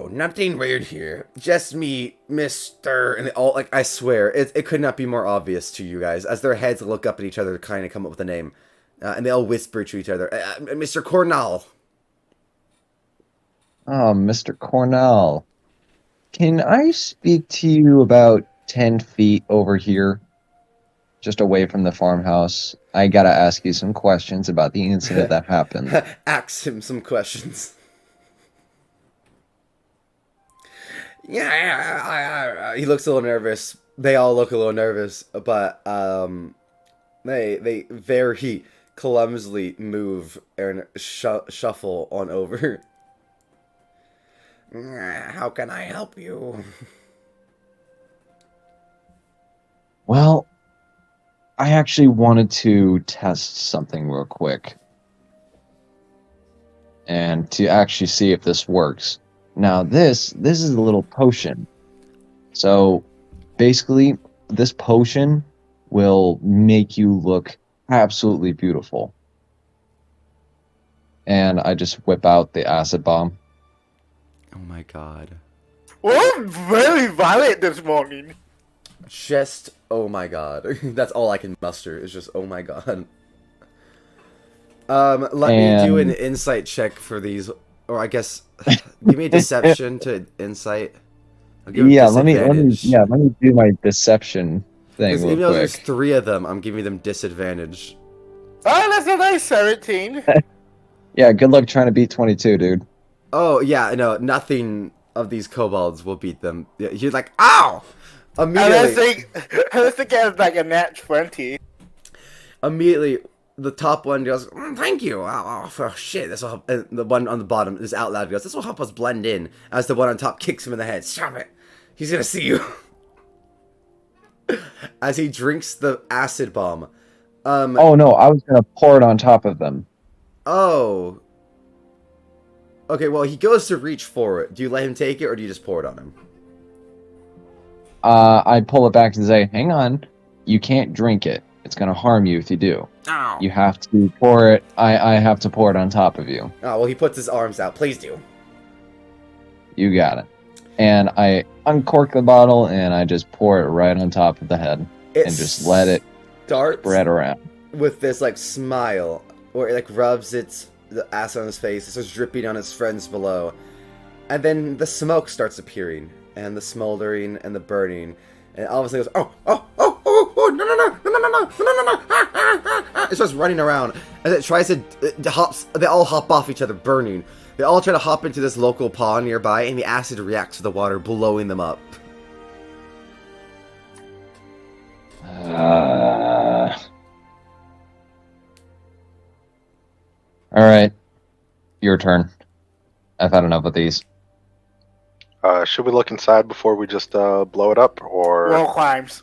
nothing weird here. Just me, Mr. And they all, like, I swear, it could not be more obvious to you guys, as their heads look up at each other to kind of come up with a name. And they all whisper to each other, Mr. Cornell. Oh, Mr. Cornell. Can I speak to you about 10 feet over here? Just away from the farmhouse. I gotta ask you some questions about the incident that happened. Ask him some questions. Yeah, he looks a little nervous. They all look a little nervous, but they very clumsily move and shuffle on over. How can I help you? Well, I actually wanted to test something real quick. And to actually see if this works. Now, this is a little potion. So, basically, this potion will make you look absolutely beautiful. And I just whip out the acid bomb. Oh my god. We're very violent this morning. Just, oh my god. That's all I can muster, is just, oh my god. Let me do an insight check for these, or I guess, give me a deception to insight. I'll give Yeah, them let me disadvantage. do my deception thing Because real even though there's quick. 3 of them, I'm giving them disadvantage. Oh, that's a nice 17. Yeah, good luck trying to beat 22, dude. Oh, yeah, no, nothing of these kobolds will beat them. You're like, ow! Immediately, Unless they get like a nat 20. immediately, the top one goes, thank you. Oh, shit, this will help. And the one on the bottom is out loud goes, this will help us blend in. As the one on top kicks him in the head. Stop it. He's gonna see you. As he drinks the acid bomb. Oh no, I was gonna pour it on top of them. Oh. Okay, well, he goes to reach for it. Do you let him take it, or do you just pour it on him? I pull it back and say, hang on, you can't drink it. It's gonna harm you if you do. Ow. You have to pour it. I have to pour it on top of you. Oh, well, he puts his arms out. Please do. You got it. And I uncork the bottle and I just pour it right on top of the head and just let it starts spread around. with this, like, smile, or it, like, rubs the acid on his face. It starts dripping on his friends below. And then the smoke starts appearing, and the smoldering, and the burning. And all of a sudden it goes, oh, no, no, no, no, no, no, no, no, no, no, ah, ah, ah, ah. It starts running around. As it tries to, they all hop off each other, burning. They all try to hop into this local pond nearby, and the acid reacts to the water, blowing them up. Alright. Your turn. I've had enough of these. Should we look inside before we just blow it up, or? Wall climbs.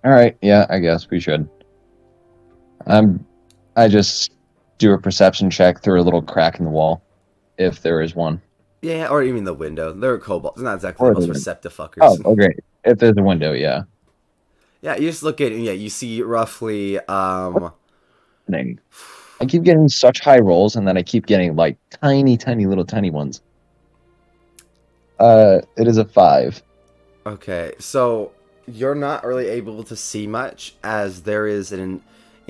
Alright, yeah, I guess we should. I just do a perception check through a little crack in the wall, if there is one. Yeah, or even the window. They're kobolds. They're not exactly the most receptive fuckers. Oh, great. If there's a window, yeah. Yeah, you just look at it, and yeah, you see roughly, I keep getting such high rolls, and then I keep getting, like, tiny little tiny ones. It is a 5. Okay, so you're not really able to see much, as there is in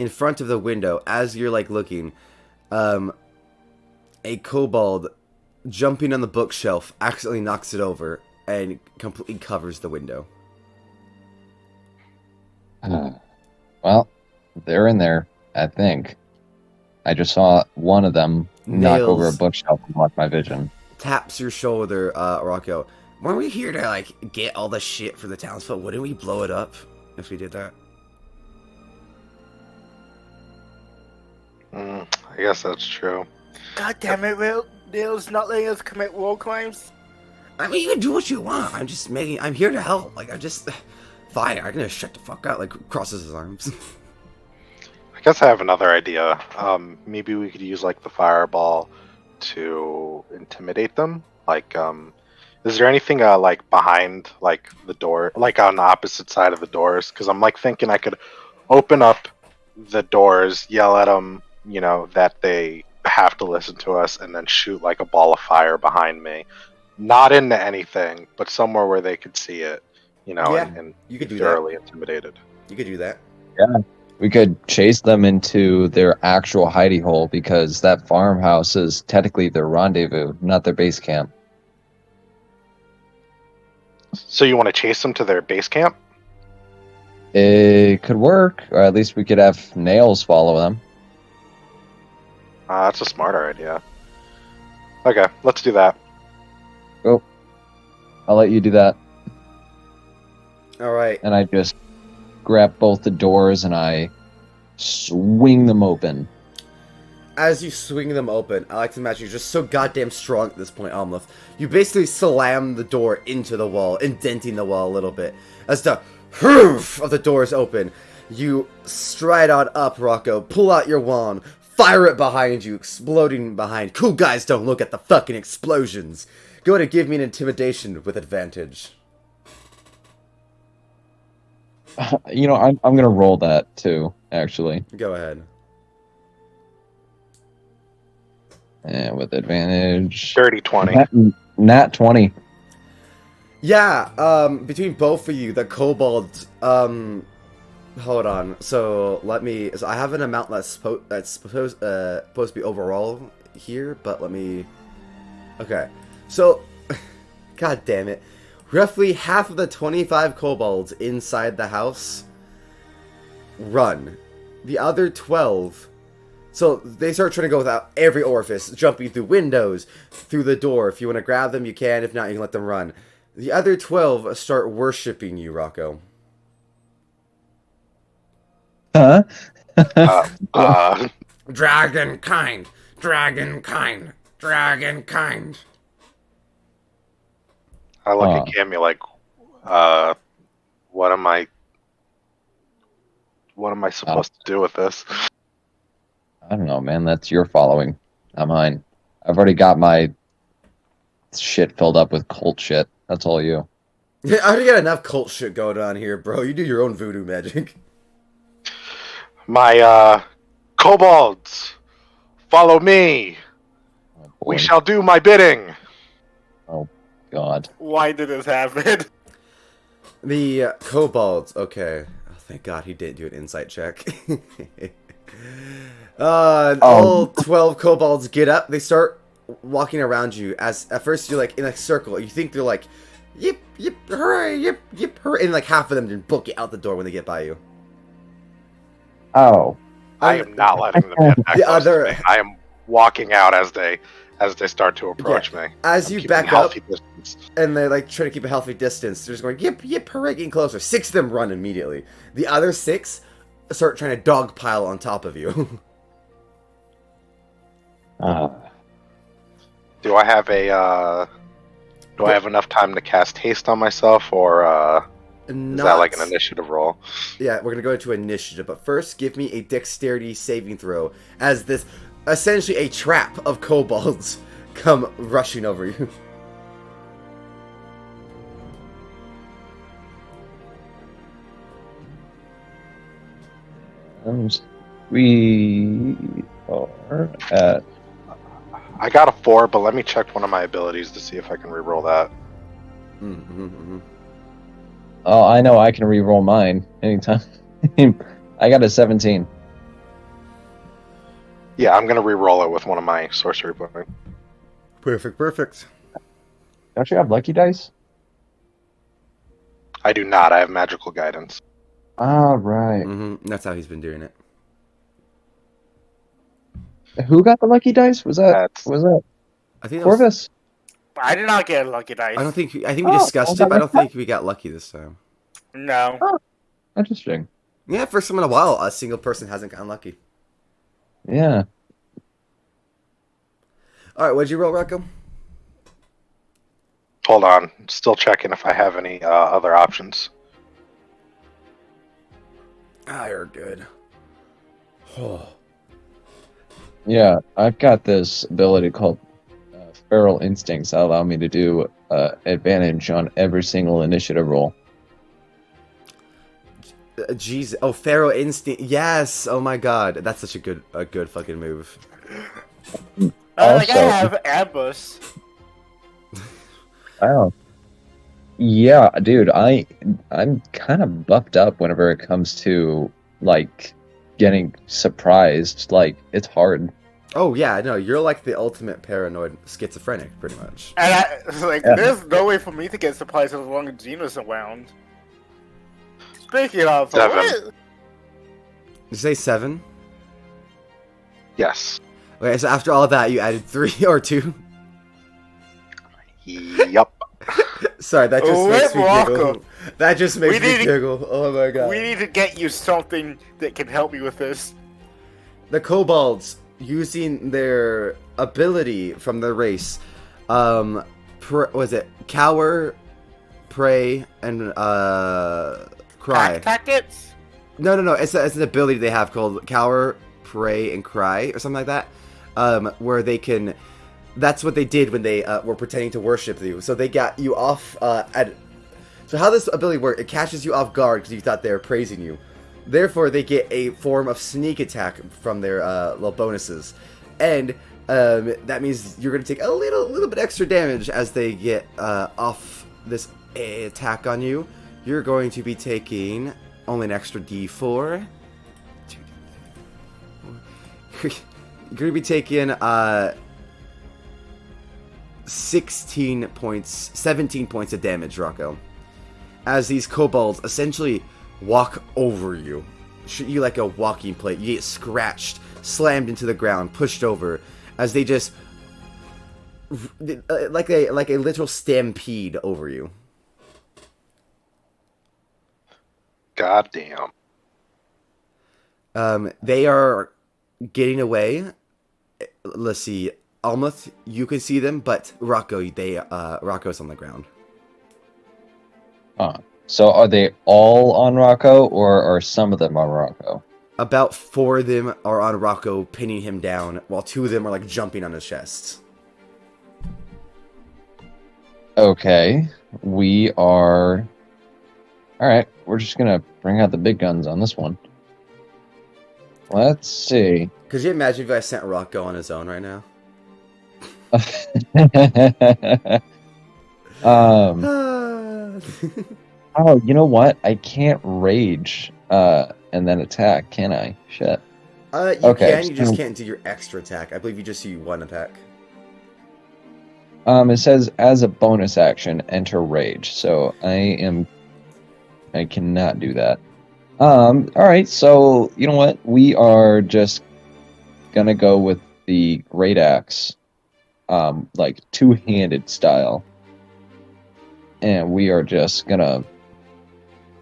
front of the window, as you're, like, looking, a kobold jumping on the bookshelf accidentally knocks it over and completely covers the window. Well, they're in there, I think. I just saw one of them knock over a bookshelf and block my vision. Taps your shoulder, Rocco. Weren't we here to, like, get all the shit for the townsfolk? Wouldn't we blow it up if we did that? I guess that's true. God damn it, Will. Dale's not letting us commit wall crimes. I mean, you can do what you want. I'm here to help. Like, fine, I'm gonna shut the fuck out, like, crosses his arms. I guess I have another idea. Maybe we could use, like, the fireball to intimidate them. Like, is there anything, like, behind, like, the door, like, on the opposite side of the doors? Because I'm, like, thinking I could open up the doors, yell at them, you know, that they have to listen to us, and then shoot, like, a ball of fire behind me. Not into anything, but somewhere where they could see it, you know, Yeah, and you could be do thoroughly intimidated. You could do that. Yeah. We could chase them into their actual hidey hole, because that farmhouse is technically their rendezvous, not their base camp. So you want to chase them to their base camp? It could work, or at least we could have Nails follow them. That's a smarter idea. Okay, let's do that. Oh, I'll let you do that. All right. And I just grab both the doors and I swing them open. As you swing them open, I like to imagine you're just so goddamn strong at this point, Amleth. You basically slam the door into the wall, indenting the wall a little bit. As the hoof of the doors open, you stride on up, Rocco, pull out your wand, fire it behind you, exploding behind. Cool guys don't look at the fucking explosions. Go ahead and give me an intimidation with advantage. You know, I'm gonna roll that too, actually. Go ahead. And with advantage. Dirty 20. Nat 20. Yeah, between both of you, the kobolds, hold on. So I have an amount that's supposed to be overall here, but okay. So, god damn it. Roughly half of the 25 kobolds inside the house run. The other 12, so they start trying to go without every orifice, jumping through windows, through the door. If you want to grab them, you can. If not, you can let them run. The other 12 start worshipping you, Rocco. Huh? Dragonkind! Dragonkind! Dragonkind! I look at Cammy like, what am I supposed to do with this? I don't know, man. That's your following. Not mine. I've already got my shit filled up with cult shit. That's all you. Yeah, I already got enough cult shit going on here, bro. You do your own voodoo magic. My kobolds, follow me. Oh, We boy. shall do my bidding. Oh, God. Why did this happen? The kobolds. Okay. Oh, thank God he didn't do an insight check. All 12 kobolds get up. They start walking around you. As at first you're like in a circle. You think they're like, yip, yip, hooray, yip, yip, hooray. And like half of them just book it out the door when they get by you. Oh. I am not letting them get back The close other- to me. I am walking out as they start to approach me. As I'm you keeping back up, healthy distance. and they like try to keep a healthy distance, they're just going, yip, yip, hooray, getting closer. 6 of them run immediately. The other 6 start trying to dogpile on top of you. Do I have enough time to cast haste on myself, or is that like an initiative roll? Yeah, we're gonna go into initiative, but first give me a dexterity saving throw as this essentially a trap of kobolds come rushing over you. We are at... I got a 4, but let me check one of my abilities to see if I can reroll that. Oh, I know I can re-roll mine anytime. I got a 17. Yeah, I'm gonna reroll it with one of my sorcery points. Perfect. Don't you have lucky dice? I do not. I have magical guidance. Ah, right. That's how he's been doing it. Who got the lucky dice? Was that I think that was, Corvus? I did not get a lucky dice. I think we discussed it, but I don't think we got lucky this time. No. Interesting. Yeah, first time in a while, a single person hasn't gotten lucky. Yeah. All right, what'd you roll, Rocco? Hold on. Still checking if I have any other options. Ah, you're good. Oh. Yeah, I've got this ability called Feral Instincts that allow me to do advantage on every single initiative roll. Jeez. Oh, Pharaoh Instinct. Yes. Oh my God. That's such a good fucking move. Like I Also- have ambush. Wow. Yeah, dude, I'm kind of buffed up whenever it comes to like getting surprised. Like it's hard. Oh yeah, no, you're like the ultimate paranoid schizophrenic, pretty much. And Yeah. there's no way for me to get surprised as long as Gina's around. Speaking of, 7. what? Did you say 7? Yes. Okay, so after all that, you added 3 or 2. Yup. Sorry, that just makes me Rocco. giggle. That just makes We me need to- giggle. Oh my God. We need to get you something that can help you with this. The kobolds, using their ability from their race, was it cower, pray, and cry? Tactics? No. It's an ability they have called cower, pray, and cry, or something like that. Where they can. That's what they did when they were pretending to worship you. So they got you off. So how this ability works? It catches you off guard because you thought they were praising you. Therefore, they get a form of sneak attack from their little bonuses, and that means you're going to take a little bit extra damage as they get off this attack on you. You're going to be taking only an extra D4. You're going to be taking 17 points of damage, Rocco, as these kobolds essentially walk over you treat you like a walking plate. You get scratched, slammed into the ground, pushed over, as they just like a literal stampede over you. God damn. They are getting away. Let's see, Almuth, you can see them, but Rocco, Rocco's on the ground. So are they all on Rocco, or are some of them on Rocco? About 4 of them are on Rocco, pinning him down, while 2 of them are like jumping on his chest. Okay, we are... Alright, we're just gonna bring out the big guns on this one. Let's see. Could you imagine if I sent Rocco on his own right now? Oh, you know what? I can't rage and then attack, can I? Shit. You Okay, can, you just can't do your extra attack. I believe you just do 1 attack. It says as a bonus action, enter rage. So I cannot do that. Alright, so you know what? We are just gonna go with the great axe. Like two-handed style. And we are just gonna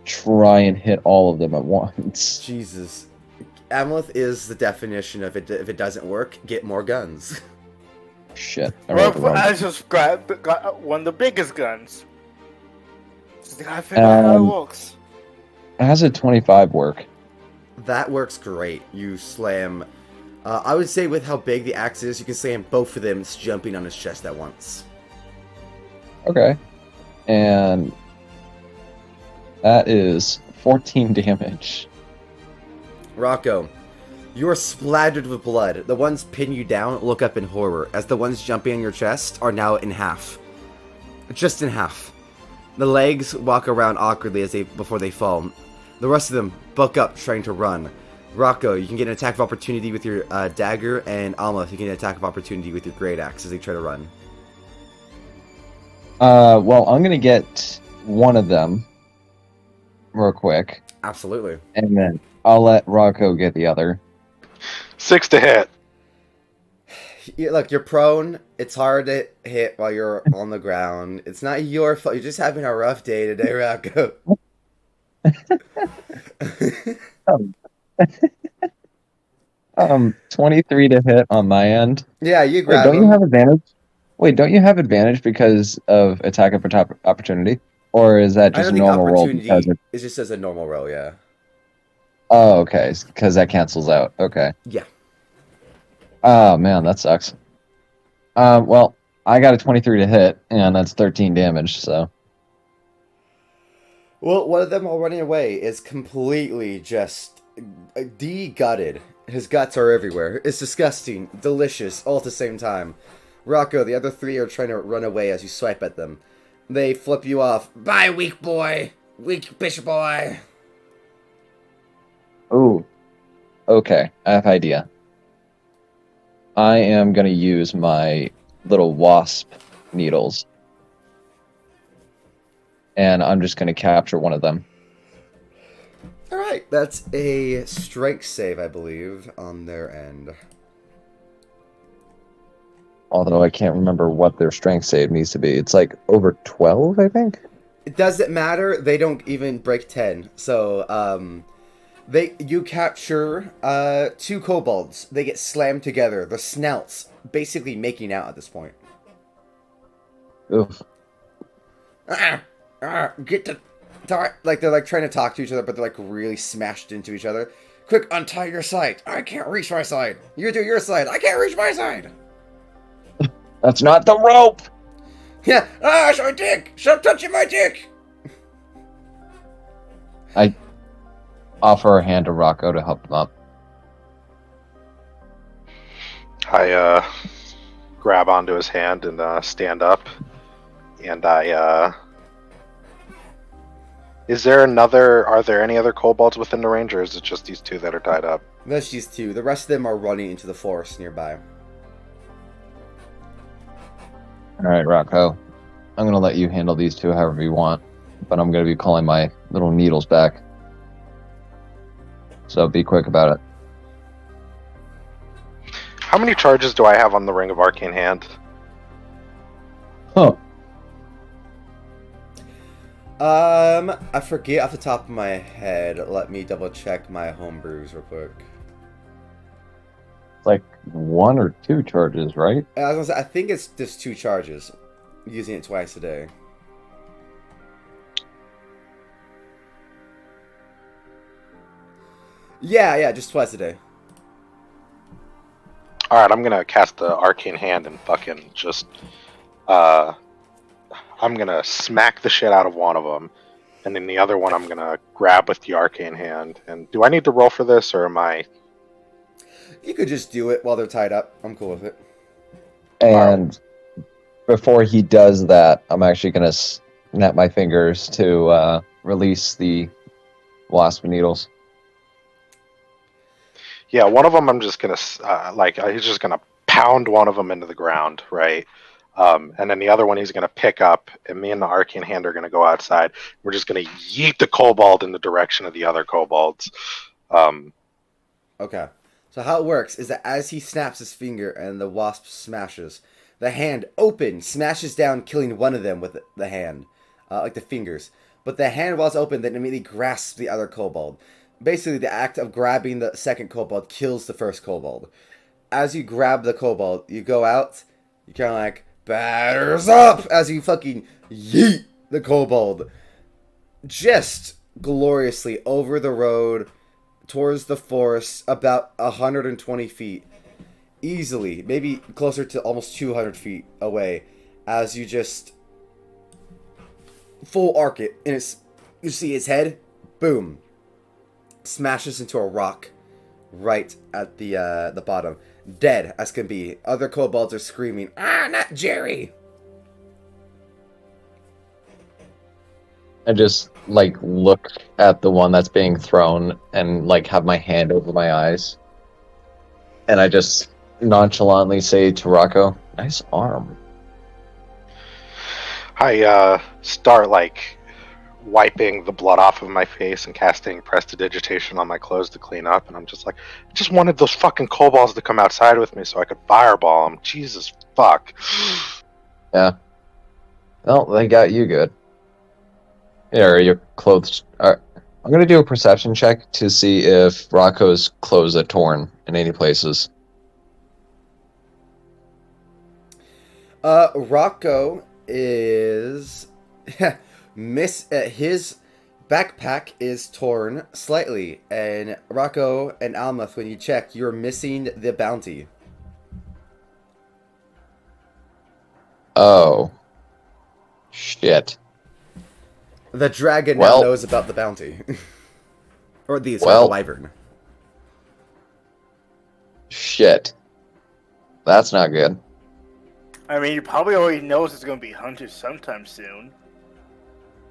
try and hit all of them at once. Jesus. Amalith is the definition of it. If it doesn't work, get more guns. Shit. Well, I just got one of the biggest guns. Just gotta figure out how it works. How's a 25 work? That works great. You slam... I would say with how big the axe is, you can slam both of them jumping on his chest at once. Okay. And that is 14 damage. Rocco, you are splattered with blood. The ones pinning you down look up in horror, as the ones jumping on your chest are now in half. Just in half. The legs walk around awkwardly before they fall. The rest of them buck up, trying to run. Rocco, you can get an attack of opportunity with your dagger, and Alma, you can get an attack of opportunity with your great axe as they try to run. Well, I'm gonna get one of them real quick. Absolutely. And then I'll let Rocco get the other. 6 to hit. Yeah, look, you're prone. It's hard to hit while you're on the ground. It's not your fault. You're just having a rough day today, Rocco. 23 to hit on my end. Yeah, you Wait, grab don't him. you have advantage? Wait, don't you have advantage because of attack of opportunity? Or is that I just don't a think normal roll? opportunity. It just says a normal roll, yeah. Oh, okay, because that cancels out. Okay. Yeah. Oh, man, that sucks. Well, I got a 23 to hit, and that's 13 damage, so... Well, one of them while running away is completely just de-gutted. His guts are everywhere. It's disgusting, delicious, all at the same time. Rocco, the other 3 are trying to run away as you swipe at them. They flip you off. Bye, weak boy! Weak bitch boy! Ooh. Okay, I have an idea. I am going to use my little wasp needles. And I'm just going to capture one of them. Alright, that's a strength save, I believe, on their end. Although I can't remember what their strength save needs to be. It's like over 12, I think? It doesn't matter, they don't even break 10. So, you capture 2 kobolds. They get slammed together, the snouts basically making out at this point. Oof. Get to talk. Like, they're like trying to talk to each other, but they're like really smashed into each other. Quick, untie your side. I can't reach my side. You do your side. I can't reach my side. That's not the rope! Yeah. Ah, it's my dick. Stop touching my dick. I offer a hand to Rocco to help him up. I grab onto his hand and stand up, and I Is there another? Are there any other kobolds within the range, or is it just these 2 that are tied up? That's these 2. The rest of them are running into the forest nearby. Alright, Rocco. I'm going to let you handle these 2 however you want. But I'm going to be calling my little needles back. So be quick about it. How many charges do I have on the Ring of Arcane Hand? Huh. I forget off the top of my head. Let me double check my homebrews real quick. It's like 1 or 2 charges, right? I was gonna say, I think it's just 2 charges. Using it twice a day. Yeah, just twice a day. Alright, I'm gonna cast the Arcane Hand and fucking just... I'm gonna smack the shit out of one of them, and then the other one I'm gonna grab with the Arcane Hand. And do I need to roll for this, or am I... You could just do it while they're tied up. I'm cool with it. And before he does that, I'm actually going to snap my fingers to release the wasp needles. Yeah, one of them I'm just gonna he's just gonna pound one of them into the ground, right? And then the other one he's gonna pick up, and me and the Arcane Hand are gonna go outside. We're just gonna yeet the kobold in the direction of the other kobolds. Okay. So how it works is that as he snaps his finger and the wasp smashes, the hand open smashes down, killing one of them with the hand, like the fingers. But the hand, while it's open, then immediately grasps the other kobold. Basically, the act of grabbing the second kobold kills the first kobold. As you grab the kobold, you go out, you kind of like, batters up, as you fucking yeet the kobold just gloriously over the road towards the forest, about 120 feet. Easily, maybe closer to almost 200 feet away, as you just full arc it, and you see his head, boom, smashes into a rock right at the bottom, dead as can be. Other kobolds are screaming, "Ah, not Jerry!" I just like look at the one that's being thrown and like have my hand over my eyes, and I just nonchalantly say to Rocco, "Nice arm." I start like wiping the blood off of my face and casting prestidigitation on my clothes to clean up, and I'm just like, I just wanted those fucking kobolds to come outside with me so I could fireball them. Jesus fuck. Yeah. Well, they got you good. Here, your clothes are... I'm gonna do a perception check to see if Rocco's clothes are torn in any places. Rocco is his backpack is torn slightly, and Rocco and Almuth, when you check, you're missing the bounty. Oh. Shit. The dragon now knows about the bounty. Or the wyvern. Shit. That's not good. I mean, you probably already knows it's going to be hunted sometime soon.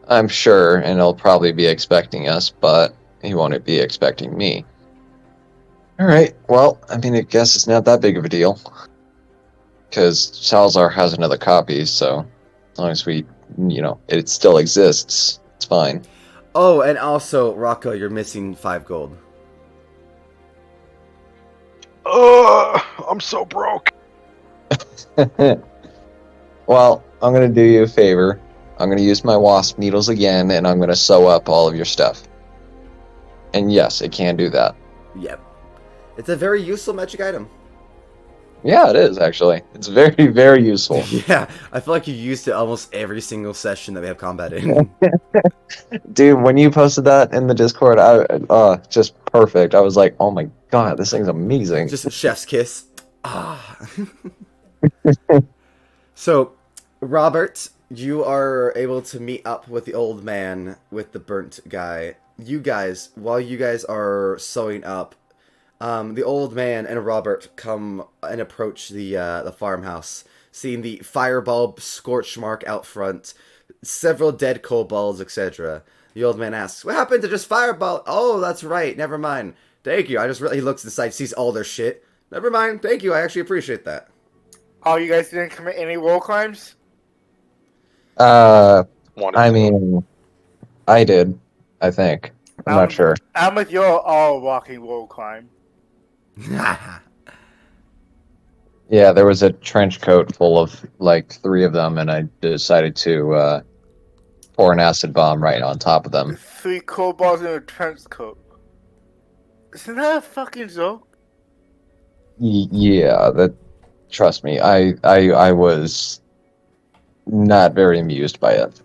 I'm sure, and he'll probably be expecting us, but he won't be expecting me. Alright, well, I mean, I guess it's not that big of a deal. Because Salazar has another copy, so as long as we, it still exists, it's fine. Oh, and also, Rocco, you're missing 5 gold. I'm so broke. Well, I'm going to do you a favor. I'm going to use my wasp needles again, and I'm going to sew up all of your stuff. And yes, it can do that. Yep. It's a very useful magic item. Yeah, it is, actually. It's very, very useful. Yeah, I feel like you used it almost every single session that we have combat in. Dude, when you posted that in the Discord, just perfect. I was like, oh my god, this thing's amazing. Just a chef's kiss. Ah. So, Robert, you are able to meet up with the old man with the burnt guy. You guys, while you guys are sewing up, the old man and Robert come and approach the farmhouse, seeing the fireball scorch mark out front, several dead kobolds, etc. The old man asks, "What happened to just fireball?" "Oh, that's right. Never mind. Thank you. He looks inside, sees all their shit. Never mind. Thank you. I actually appreciate that." Oh, you guys didn't commit any war crimes? I mean, I did, I think. I'm not sure. I'm with you're all walking roll climb. Yeah, there was a trench coat full of like 3 of them, and I decided to pour an acid bomb right on top of them. 3 kobolds in a trench coat. Isn't that a fucking joke? Yeah, that. Trust me, I was not very amused by it.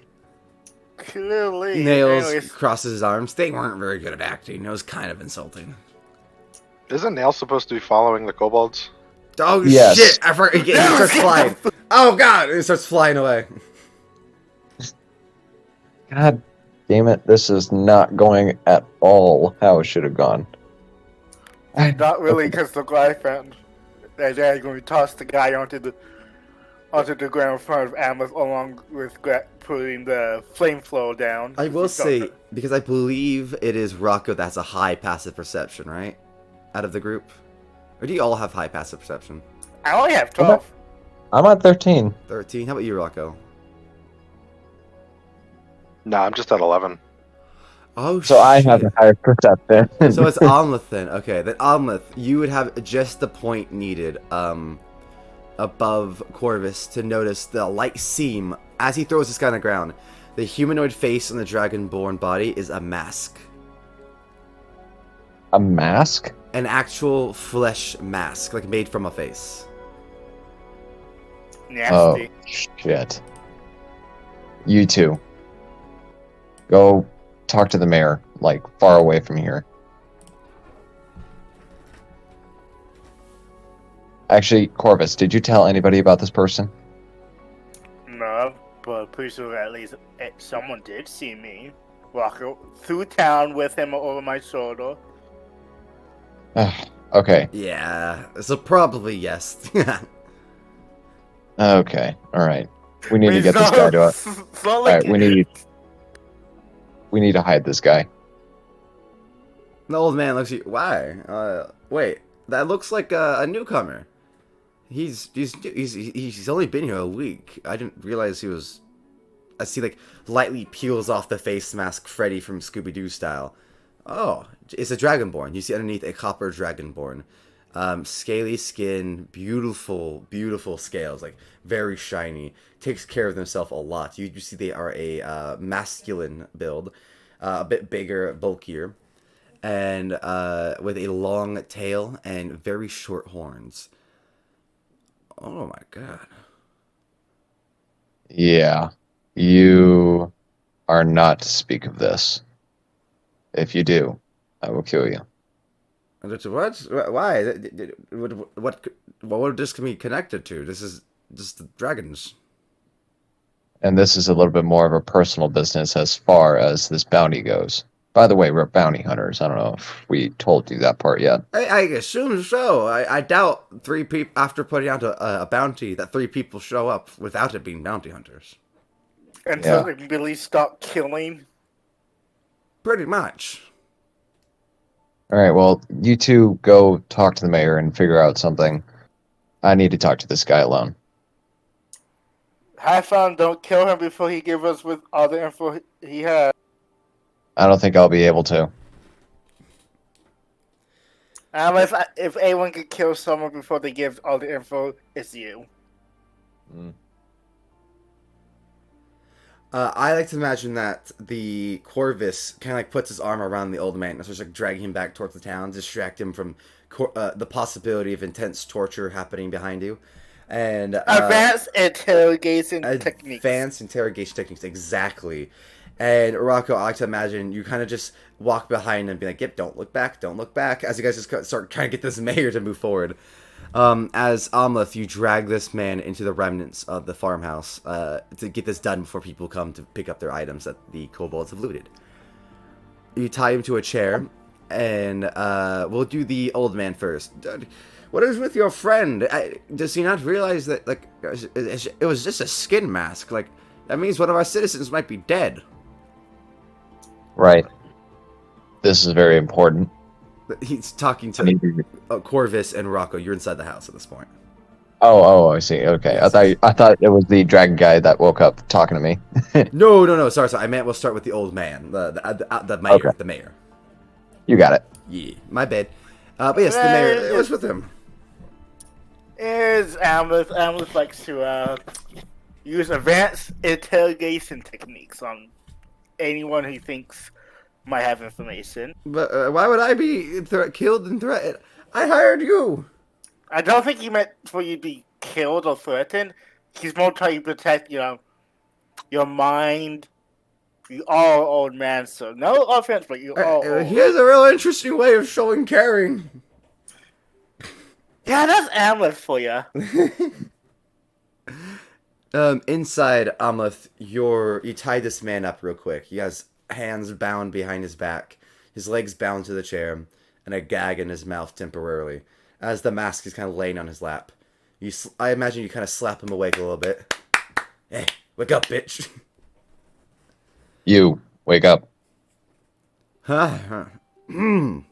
Clearly. Nails Anyways, crosses his arms. They weren't very good at acting. It was kind of insulting. Isn't Nail supposed to be following the kobolds? Oh Yes. shit! I forgot. He starts flying. Oh god! He starts flying away. God damn it! This is not going at all how it should have gone. not really, because the guy found that they're going to toss the guy onto the ground in front of Amleth, along with putting the flame flow down. I will say, because I believe it is Rocco that's a high passive perception, right? Out of the group, or do you all have high passive perception? I only have 12. I'm at 13. 13. How about you, Rocco? No, I'm just at 11. Oh, So I have a higher perception. So it's Amleth then. Okay, then Amleth, you would have just the point needed above Corvus to notice the light seam as he throws this guy on the ground. The humanoid face on the dragonborn body is a mask. A mask? An actual flesh mask, like made from a face. Oh, Nasty. shit. You two. Go talk to the mayor, like, far away from here. Actually, Corvus, did you tell anybody about this person? No, but pretty sure at least someone did see me walk through town with him over my shoulder. Okay. Yeah, so probably yes. Okay. Alright. We need to get this guy to Alright, we need to hide this guy. The old man looks at you. Why? Wait, that looks like a newcomer. He's only been here a week. I didn't realize he was. I see, like, lightly peels off the face mask Freddy from Scooby-Doo style. Oh, it's a dragonborn. You see underneath a copper dragonborn. Scaly skin, beautiful, beautiful scales, like very shiny. Takes care of themselves a lot. You see they are a masculine build, a bit bigger, bulkier, and with a long tail and very short horns. Oh my god. Yeah. You are not to speak of this. If you do, I will kill you. What? Why? What would this be connected to? This is just the dragons. And this is a little bit more of a personal business as far as this bounty goes. By the way, we're bounty hunters. I don't know if we told you that part yet. I assume so. I doubt 3 people, after putting out a bounty, that 3 people show up without it being bounty hunters. Until they really stop killing. Pretty much. Alright, well, you two go talk to the mayor and figure out something. I need to talk to this guy alone. Have fun, don't kill him before he gives us with all the info he has. I don't think I'll be able to. If anyone could kill someone before they give all the info, it's you. I like to imagine that the Corvus kind of like puts his arm around the old man and starts like dragging him back towards the town, distract him from the possibility of intense torture happening behind you. And Advanced interrogation techniques. Advanced interrogation techniques, exactly. And Rocco, I like to imagine you kind of just walk behind and be like, "Yep, don't look back, don't look back," as you guys just start trying to get this mayor to move forward. As Amleth, you drag this man into the remnants of the farmhouse to get this done before people come to pick up their items that the kobolds have looted. You tie him to a chair, and we'll do the old man first. What is with your friend? Does he not realize that, like, it was just a skin mask? Like, that means one of our citizens might be dead. Right. This is very important. He's talking to Corvus and Rocco. You're inside the house at this point. Oh, I see. Okay, I thought it was the dragon guy that woke up talking to me. No. Sorry. I meant we'll start with the old man, the mayor. Okay. The mayor. You got it. Yeah, my bad. But yes, the mayor, it was with him. Is Amleth likes to use advanced interrogation techniques on anyone he thinks might have information. But why would I be killed and threatened? I hired you. I don't think he meant for you to be killed or threatened. He's more trying to protect, your mind. You are old man, so no offense, but you are old. He has a real interesting way of showing caring. Yeah, that's Amleth for you. Inside Amleth, you tie this man up real quick. He has hands bound behind his back, his legs bound to the chair, and a gag in his mouth temporarily, as the mask is kind of laying on his lap. I imagine you kind of slap him awake a little bit. Hey, wake up, bitch. You wake up. Hello. Come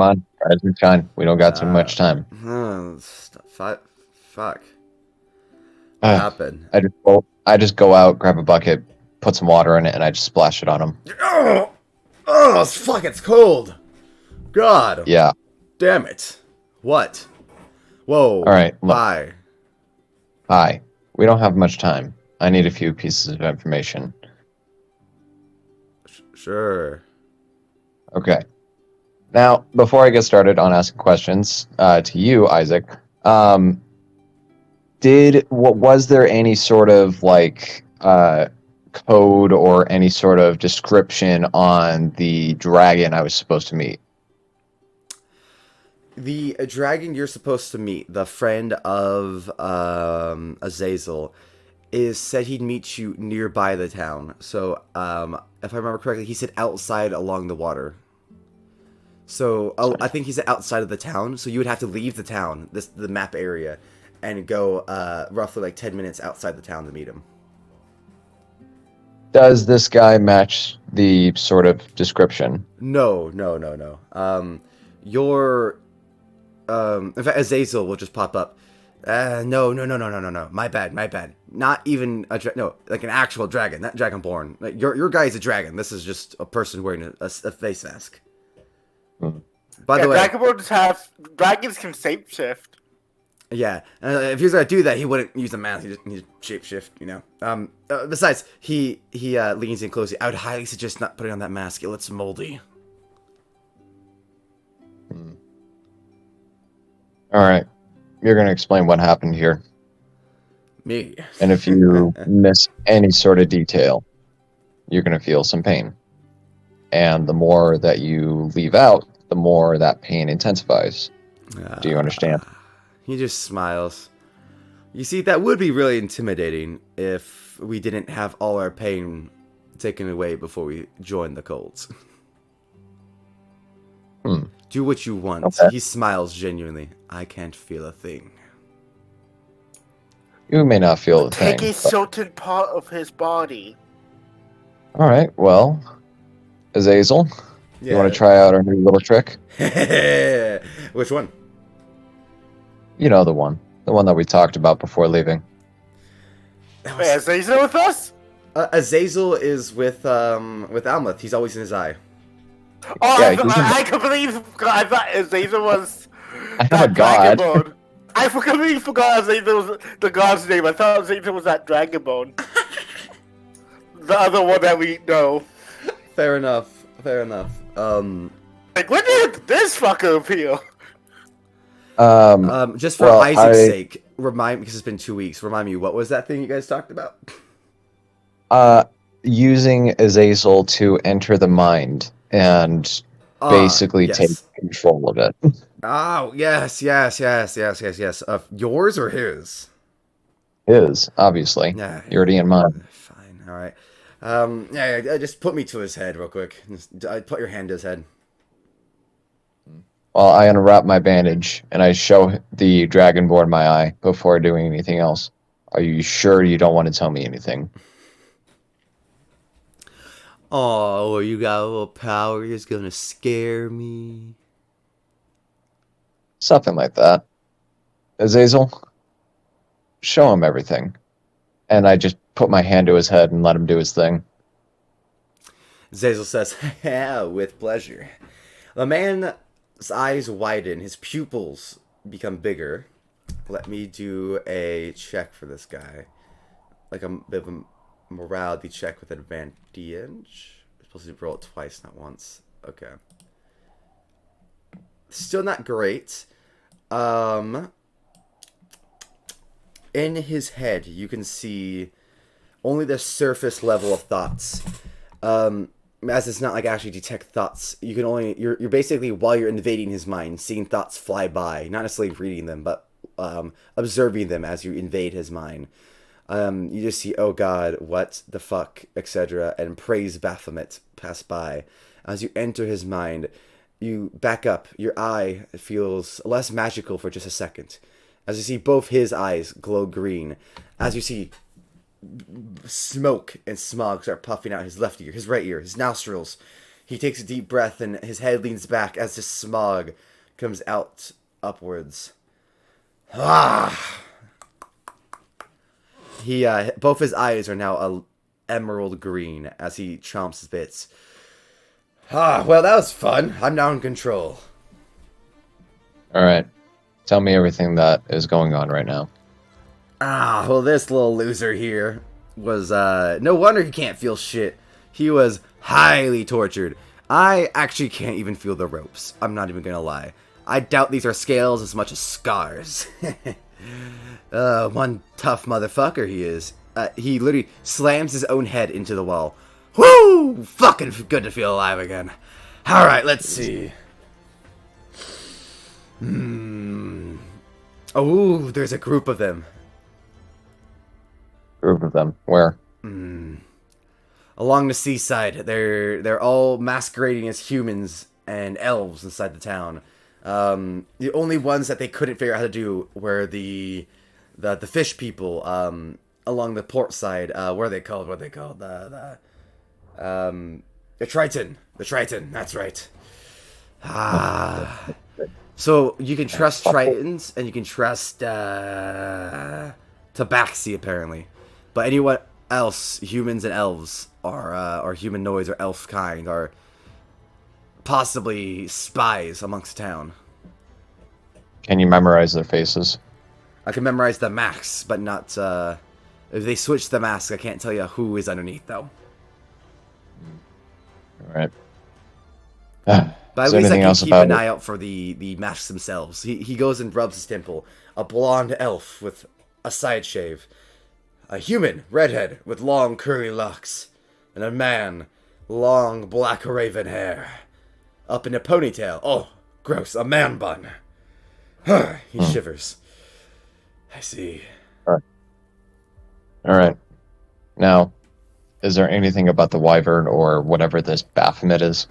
on, rise and shine. We don't got too much time. Fuck. What happened? I just go out, grab a bucket, put some water in it, and I just splash it on him. Oh, fuck! It's cold. God. Yeah. Damn it. What? Whoa. All right. Look. Bye. Hi. We don't have much time. I need a few pieces of information. Sure. Okay. Now, before I get started on asking questions to you, Isaac, was there any sort of code or any sort of description on the dragon I was supposed to meet? The dragon you're supposed to meet, the friend of Azazel, said he'd meet you nearby the town. So, if I remember correctly, he said outside along the water. So, I think he said outside of the town. So you would have to leave the town, the map area, and go roughly like 10 minutes outside the town to meet him. Does this guy match the sort of description? No. In fact, Azazel will just pop up. No. My bad. Not even like an actual dragon, not dragonborn. Like, your guy is a dragon. This is just a person wearing a face mask. By the way, dragons can shapeshift. Yeah, if he was gonna do that, he wouldn't use a mask. He'd shapeshift, Besides, he leans in closely. I would highly suggest not putting on that mask. It looks moldy. All right, you're gonna explain what happened here. Me. And if you miss any sort of detail, you're gonna feel some pain. And the more that you leave out, the more that pain intensifies. Do you understand? He just smiles. You see, that would be really intimidating if we didn't have all our pain taken away before we joined the cult. Do what you want. Okay. He smiles genuinely. I can't feel a thing. You may not feel a thing. Take a certain part of his body. All right, well, Azazel, you want to try out our new little trick? Which one? You know, the one that we talked about before leaving. Wait, is Azazel with us? Azazel is with Amleth. He's always in his eye. Oh, Yeah, I completely forgot. I thought Azazel was I have a god. Dragonborn. I completely forgot Azazel was the god's name. I thought Azazel was that Dragonborn. The other one that we know. Fair enough. Like, when did this fucker appear? Just for Isaac's sake, because it's been 2 weeks, remind me, what was that thing you guys talked about? Using Azazel to enter the mind and basically take control of it. Oh, yes. Yours or his? His, obviously. Yeah. You're already in mine. Fine, alright. Just put me to his head real quick. Put your hand to his head. Well, I unwrap my bandage and I show the Dragonborn my eye before doing anything else. Are you sure you don't want to tell me anything? Oh, you got a little power. You're just gonna scare me. Something like that. Azazel, show him everything. And I just put my hand to his head and let him do his thing. Zazel says, yeah, with pleasure. The man's eyes widen. His pupils become bigger. Let me do a check for this guy. Like a bit of a morality check with advantage. I'm supposed to roll it twice, not once. Okay. Still not great. In his head, you can see only the surface level of thoughts. As it's not like actually detect thoughts. You can only you're basically, while you're invading his mind, seeing thoughts fly by, not necessarily reading them, but observing them as you invade his mind. You just see, oh God, what the fuck, etc., and praise Baphomet pass by. As you enter his mind, you back up. Your eye feels less magical for just a second. As you see both his eyes glow green. As you see smoke and smog start puffing out his left ear, his right ear, his nostrils. He takes a deep breath and his head leans back as the smog comes out upwards. Ah! He, both his eyes are now a emerald green as he chomps his bits. Ah, well, that was fun. I'm now in control. All right. Tell me everything that is going on right now. Ah, well, this little loser here was, no wonder he can't feel shit. He was highly tortured. I actually can't even feel the ropes. I'm not even gonna lie. I doubt these are scales as much as scars. One tough motherfucker he is. He literally slams his own head into the wall. Woo! Fucking good to feel alive again. Alright, let's see. Oh, there's a group of them. Group of them. Where? Along the seaside. They're all masquerading as humans and elves inside the town. The only ones that they couldn't figure out how to do were the fish people along the port side. What are they called? The Triton. The Triton. That's right. Ah. So you can trust Tritons and you can trust Tabaxi apparently, but anyone else, humans and elves, or humanoids or elf kind, are possibly spies amongst town. Can you memorize their faces? I can memorize the masks, but not. If they switch the mask, I can't tell you who is underneath though. All right. But at least I can keep an eye out for the masks themselves. He goes and rubs his temple. A blonde elf with a side shave. A human redhead with long curly locks. And a man, long black raven hair. Up in a ponytail. Oh, gross, a man bun. He shivers. I see. All right. Now, is there anything about the wyvern or whatever this Baphomet is?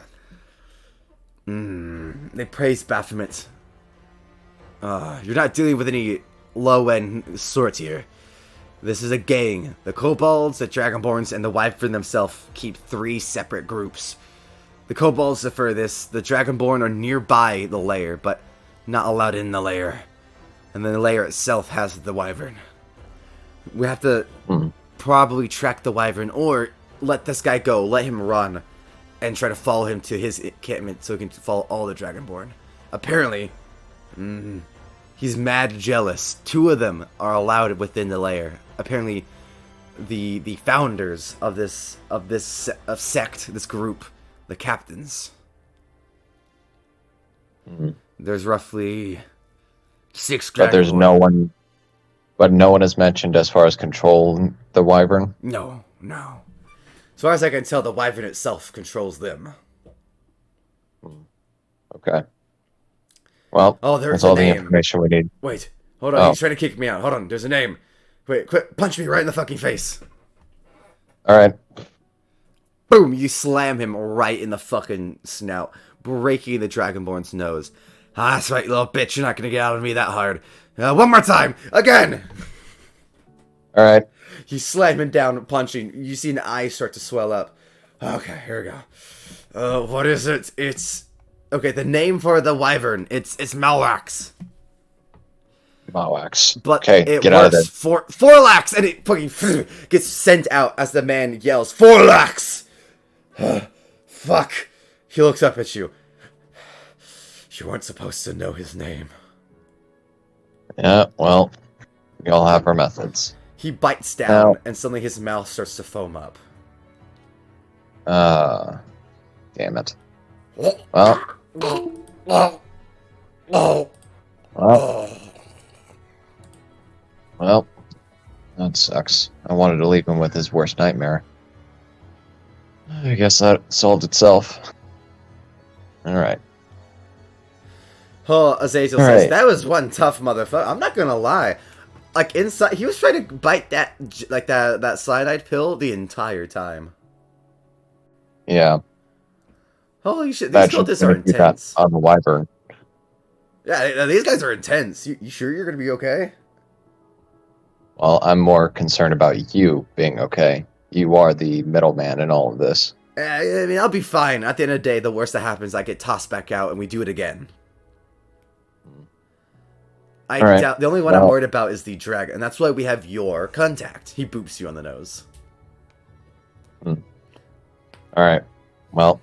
They praise Baphomet. You're not dealing with any low-end sort here. This is a gang. The kobolds, the dragonborns, and the wyvern themselves keep 3 separate groups. The kobolds are furthest. The dragonborn are nearby the lair, but not allowed in the lair. And then the lair itself has the wyvern. We have to probably track the wyvern, or let this guy go, let him run, and try to follow him to his encampment so he can follow all the dragonborn. Apparently, he's mad jealous. 2 of them are allowed within the lair. Apparently, the founders of this sect, this group, the captains. There's roughly 6 But there's no one. But no one is mentioned as far as controlling the wyvern. No. As far as I can tell, the wyvern itself controls them. Okay. Well, there's that's all a name. the information we need. Wait, hold on. He's trying to kick me out. Hold on, there's a name. Wait, quick, punch me right in the fucking face. All right. Boom! You slam him right in the fucking snout, breaking the dragonborn's nose. That's right, little bitch. You're not gonna get out of me that hard. One more time, again. All right. You slam him down, punching. You see an eye start to swell up. Okay, here we go. What is it? It's okay. The name for the wyvern. It's Malwax. Malwax. But okay, it get out of there. Forlax, and it fucking gets sent out as the man yells, Forlax! fuck! He looks up at you. You weren't supposed to know his name. Yeah, well, we all have our methods. He bites down, and suddenly his mouth starts to foam up. Damn it. Well, that sucks. I wanted to leave him with his worst nightmare. I guess that solved itself. Alright. Oh, Azazel says, that was one tough motherfucker. I'm not gonna lie. Like, inside, he was trying to bite that, like, that cyanide pill the entire time. Yeah. Holy shit, these cultists are intense. On the wyvern. Yeah, these guys are intense. You sure you're gonna be okay? Well, I'm more concerned about you being okay. You are the middleman in all of this. I mean, I'll be fine. At the end of the day, the worst that happens, I get tossed back out and we do it again. The only one I'm worried about is the dragon, and that's why we have your contact. He boops you on the nose. Alright. Well,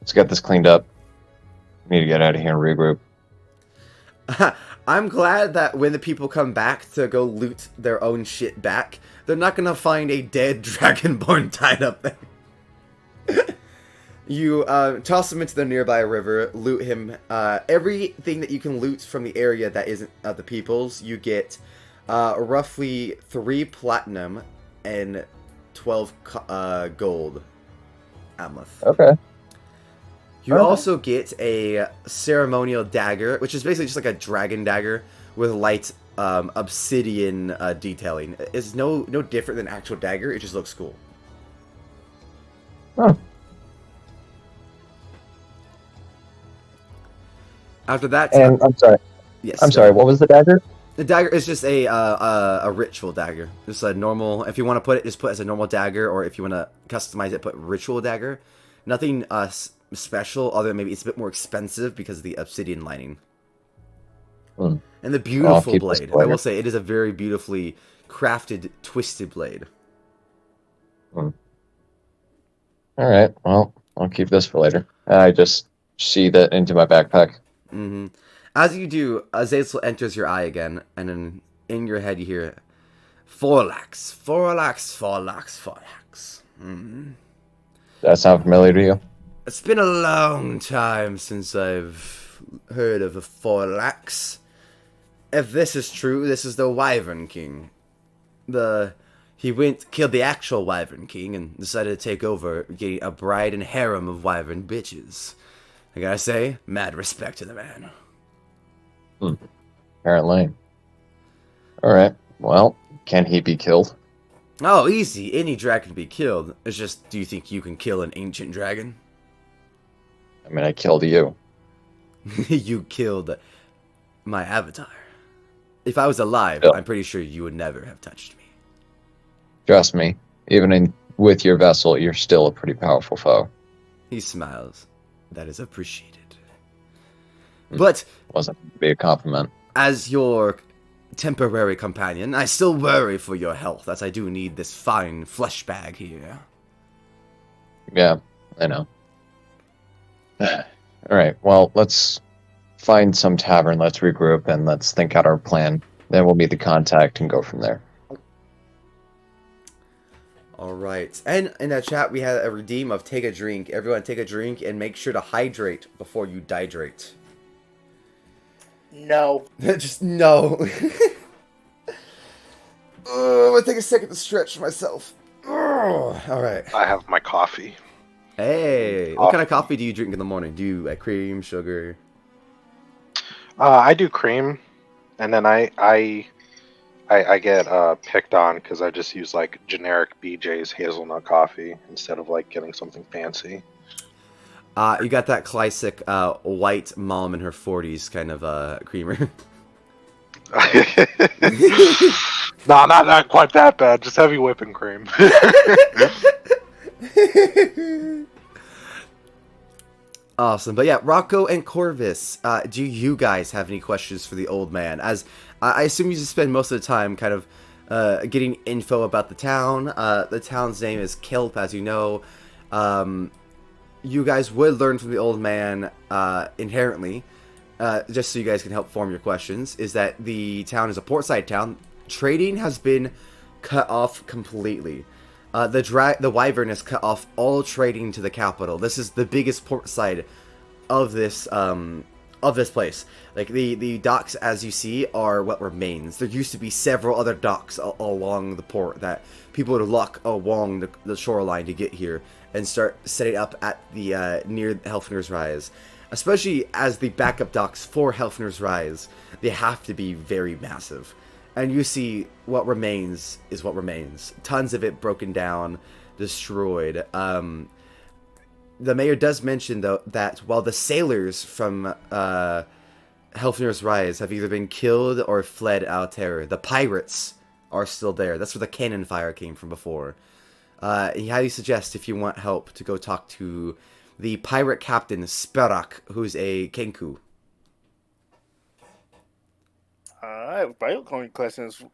let's get this cleaned up. We need to get out of here and regroup. I'm glad that when the people come back to go loot their own shit back, they're not gonna find a dead dragonborn tied up there. You toss him into the nearby river, loot him. Everything that you can loot from the area that isn't the people's, you get roughly 3 platinum and 12 gold amethyst. Okay. You also get a ceremonial dagger, which is basically just like a dragon dagger with light obsidian detailing. It's no different than actual dagger. It just looks cool. Oh. After that, and I'm sorry. Yes. I'm sorry. What was the dagger? The dagger is just a ritual dagger. Just a normal. If you want to put it, just put it as a normal dagger, or if you want to customize it, put ritual dagger. Nothing special, other than maybe it's a bit more expensive because of the obsidian lining. And the beautiful blade. I will say it is a very beautifully crafted, twisted blade. All right. Well, I'll keep this for later. I just sheathe it into my backpack. As you do, Azazel enters your eye again, and then in your head you hear, Forlax, Forlax, Forlax, Forlax. Does that sound familiar to you? It's been a long time since I've heard of a Forlax. If this is true, this is the Wyvern King. He killed the actual Wyvern King and decided to take over, getting a bride and harem of Wyvern bitches. I gotta say, mad respect to the man. Apparently. Alright, well, can he be killed? Oh, easy. Any dragon can be killed. It's just, do you think you can kill an ancient dragon? I mean, I killed you. You killed my avatar. If I was alive, I'm pretty sure you would never have touched me. Trust me, even with your vessel, you're still a pretty powerful foe. He smiles. That is appreciated. But wasn't to be a compliment. As your temporary companion, I still worry for your health, as I do need this fine flesh bag here. Yeah, I know. Alright, well, let's find some tavern, let's regroup, and let's think out our plan. Then we'll meet the contact and go from there. Alright, and in that chat we had a redeem of take a drink. Everyone take a drink and make sure to hydrate before you dihydrate. No. Just no. I'm gonna take a second to stretch myself. Alright. I have my coffee. Hey, what kind of coffee do you drink in the morning? Do you cream, sugar? I do cream, and then I get picked on because I just use like generic BJ's hazelnut coffee instead of like getting something fancy. You got that classic white mom in her 40s kind of creamer. No, not quite that bad. Just heavy whipping cream. Awesome. But yeah, Rocco and Corvus, do you guys have any questions for the old man? As I assume you just spend most of the time kind of getting info about the town. The town's name is Kelp, as you know. you guys would learn from the old man inherently, just so you guys can help form your questions, is that the town is a portside town. Trading has been cut off completely. The Wyvern has cut off all trading to the capital. This is the biggest portside of this place. Like the docks, as you see, are what remains. There used to be several other docks along the port that people would walk along the shoreline to get here and start setting up at the near Helfner's Rise. Especially as the backup docks for Helfner's Rise, they have to be very massive. And you see what remains is what remains. Tons of it broken down, destroyed. The mayor does mention, though, that while the sailors from Helfner's Rise have either been killed or fled Alterra, the pirates are still there. That's where the cannon fire came from before. How do you suggest, if you want help, to go talk to the pirate captain, Sperak, who's a Kenku? My only question is,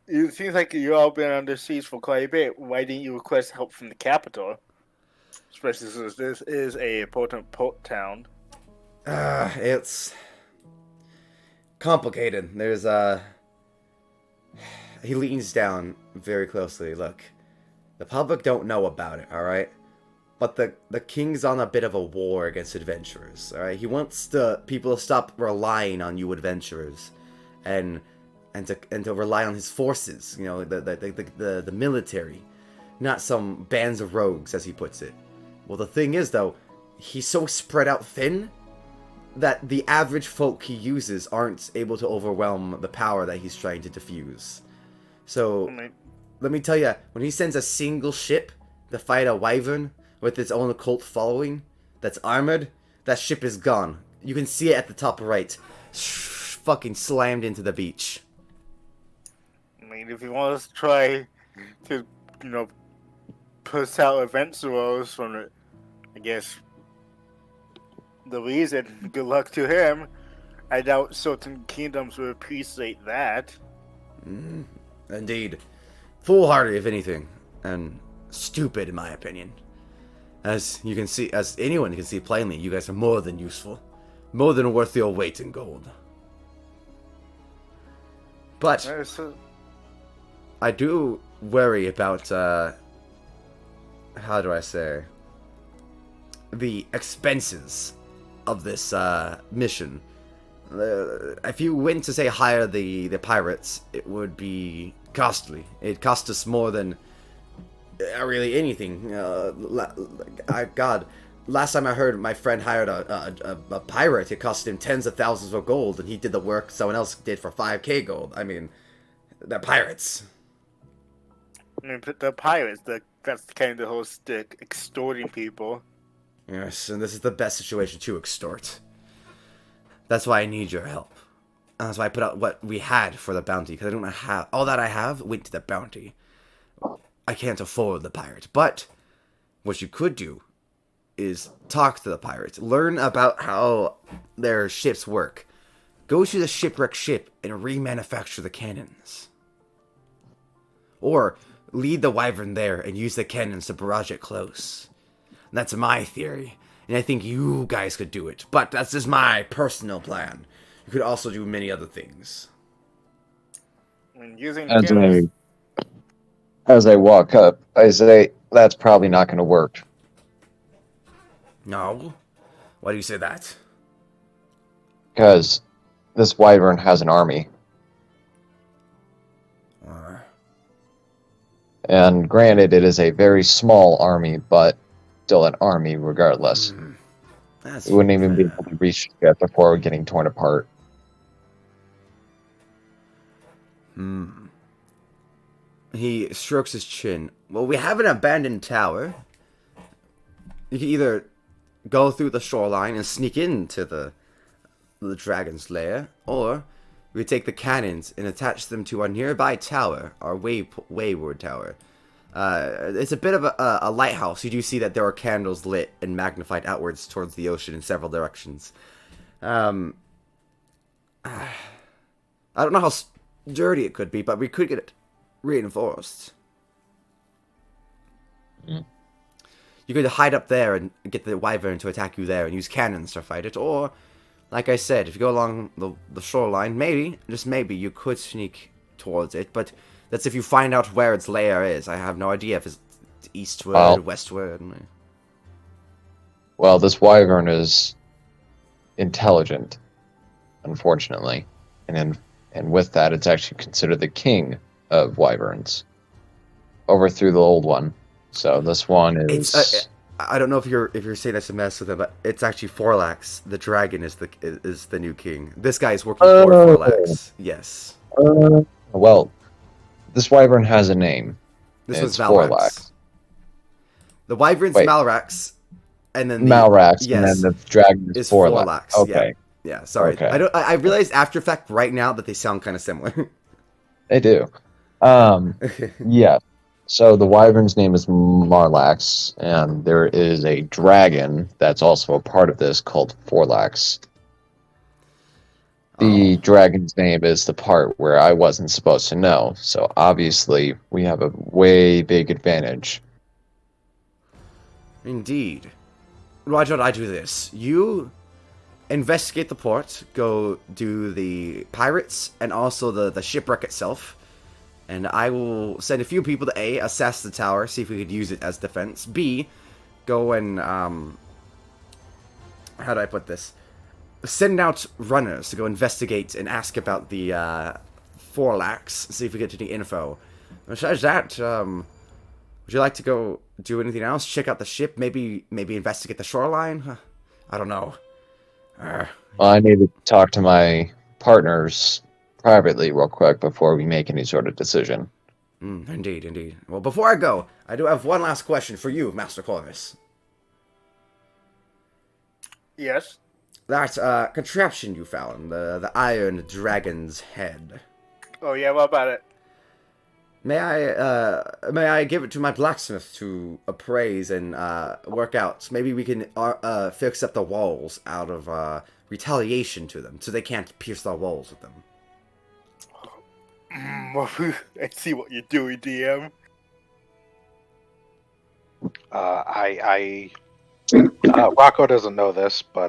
it seems like you all been under siege for quite a bit. Why didn't you request help from the capital? Especially since this is a important port town. It's complicated. There's he leans down very closely. Look, the public don't know about it, alright? But the king's on a bit of a war against adventurers, alright? He wants people to stop relying on you adventurers and to rely on his forces, you know, the military, not some bands of rogues, as he puts it. Well, the thing is, though, he's so spread out thin that the average folk he uses aren't able to overwhelm the power that he's trying to diffuse. So, let me tell you, when he sends a single ship to fight a wyvern with its own occult following that's armored, that ship is gone. You can see it at the top right. Fucking slammed into the beach. I mean, if you want us to try to, you know, push out adventurers from it, I guess the reason, good luck to him. I doubt certain kingdoms would appreciate that. Indeed. Foolhardy, if anything. And stupid, in my opinion. As you can see, as anyone can see plainly, you guys are more than useful. More than worth your weight in gold. But I do worry about, how do I say, the expenses of this mission. If you went to, say, hire the pirates, it would be costly. It cost us more than really anything. God, last time I heard, my friend hired a pirate. It cost him tens of thousands of gold, and he did the work someone else did for 5k gold. I mean, they're pirates. I mean, the pirates, that's kind of the whole stick, extorting people. Yes, and this is the best situation to extort. That's why I need your help. That's why I put out what we had for the bounty, because I don't have... All that I have went to the bounty. I can't afford the pirate, but what you could do is talk to the pirates. Learn about how their ships work. Go to the shipwrecked ship and remanufacture the cannons. Or lead the wyvern there and use the cannons to barrage it close. That's my theory, and I think you guys could do it, but that's just my personal plan. You could also do many other things. I mean, using as I walk up, I say, that's probably not going to work. No? Why do you say that? Because this wyvern has an army. And granted, it is a very small army, but still an army regardless. We wouldn't even be able to reach it before getting torn apart. He strokes his chin. Well, we have an abandoned tower. You can either go through the shoreline and sneak into the dragon's lair, or we take the cannons and attach them to our nearby tower, our wayward tower. It's a bit of a lighthouse. You do see that there are candles lit and magnified outwards towards the ocean in several directions. I don't know how dirty it could be, but we could get it reinforced. You could hide up there and get the wyvern to attack you there and use cannons to fight it. Or, like I said, if you go along the shoreline, maybe, just maybe, you could sneak towards it. But that's if you find out where its lair is. I have no idea if it's eastward, westward. Well, this wyvern is intelligent, unfortunately. And with that, it's actually considered the king of wyverns. Overthrew the old one. So this one is... I don't know if you're saying that's a mess with it, but it's actually Forlax. The dragon is the new king. This guy is working for Forlax. Yes. Well, this wyvern has a name. This was Forlax. Malrax. The wyvern's Malrax, and then Malrax, and then the dragon is Forlax. Okay. Yeah. Sorry. Okay. I realized after fact right now that they sound kind of similar. They do. Yeah. So the wyvern's name is Marlax, and there is a dragon that's also a part of this called Forlax. The dragon's name is the part where I wasn't supposed to know, so obviously we have a way big advantage. Indeed. Why don't I do this? You investigate the port, go do the pirates, and also the shipwreck itself. And I will send a few people to A, assess the tower, see if we could use it as defense. B, go and, how do I put this? Send out runners to go investigate and ask about the, Forlax, see if we get any info. Besides that, would you like to go do anything else? Check out the ship? Maybe investigate the shoreline? I don't know. Well, I need to talk to my partners privately real quick before we make any sort of decision. Indeed. Well, before I go, I do have one last question for you, Master Corvus. Yes? That contraption you found, the Iron Dragon's Head. Oh yeah, what about it? May I give it to my blacksmith to appraise and work out? Maybe we can fix up the walls out of retaliation to them, so they can't pierce our walls with them. I see what you're doing, DM. Rocco doesn't know this, but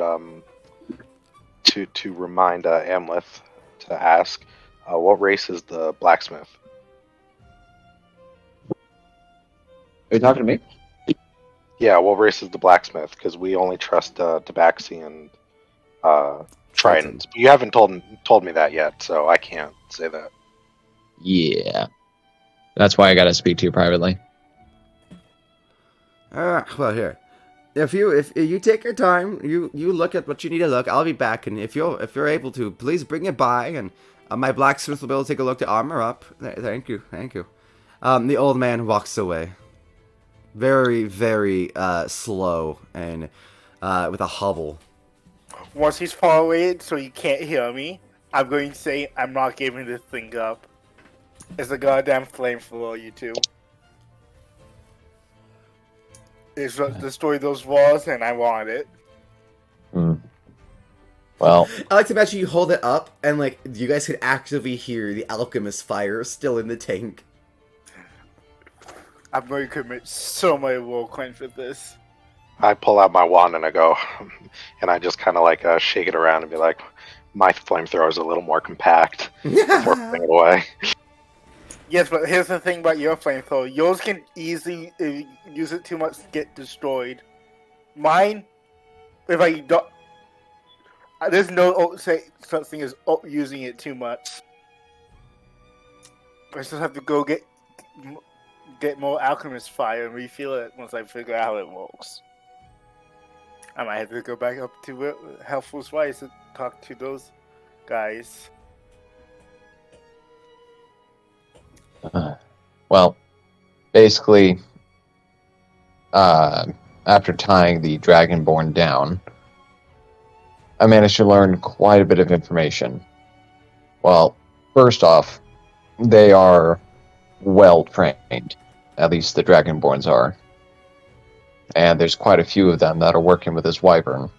to remind Amleth to ask, what race is the blacksmith? Are you talking to me? Yeah, what race is the blacksmith? Because we only trust Tabaxi and Trident. You haven't told me that yet, so I can't say that. Yeah. That's why I gotta speak to you privately. Well, here. If you take your time, you look at what you need to look. I'll be back, and if you're able to, please bring it by, and my blacksmith will be able to take a look to armor up. Thank you. The old man walks away, very, very slow and with a hobble. Once he's far away, so you can't hear me, I'm going to say I'm not giving this thing up. It's a goddamn flamethrower, you two. It's destroy those walls, and I want it. Well, I like to imagine you hold it up, and like you guys could actively hear the alchemist fire still in the tank. I'm going to commit so many roll coins with this. I pull out my wand and I go, and I just kind of like shake it around and be like, my flamethrower is a little more compact before putting it away. Yes, but here's the thing about your flamethrower. Yours can easily, if you use it too much, get destroyed. Mine, if I don't... There's no say such thing as using it too much. I just have to go get more alchemist fire and refill it once I figure out how it works. I might have to go back up to Helpful Spice to talk to those guys. Well, basically, after tying the Dragonborn down, I managed to learn quite a bit of information. Well, first off, they are well trained. At least the Dragonborns are. And there's quite a few of them that are working with this wyvern.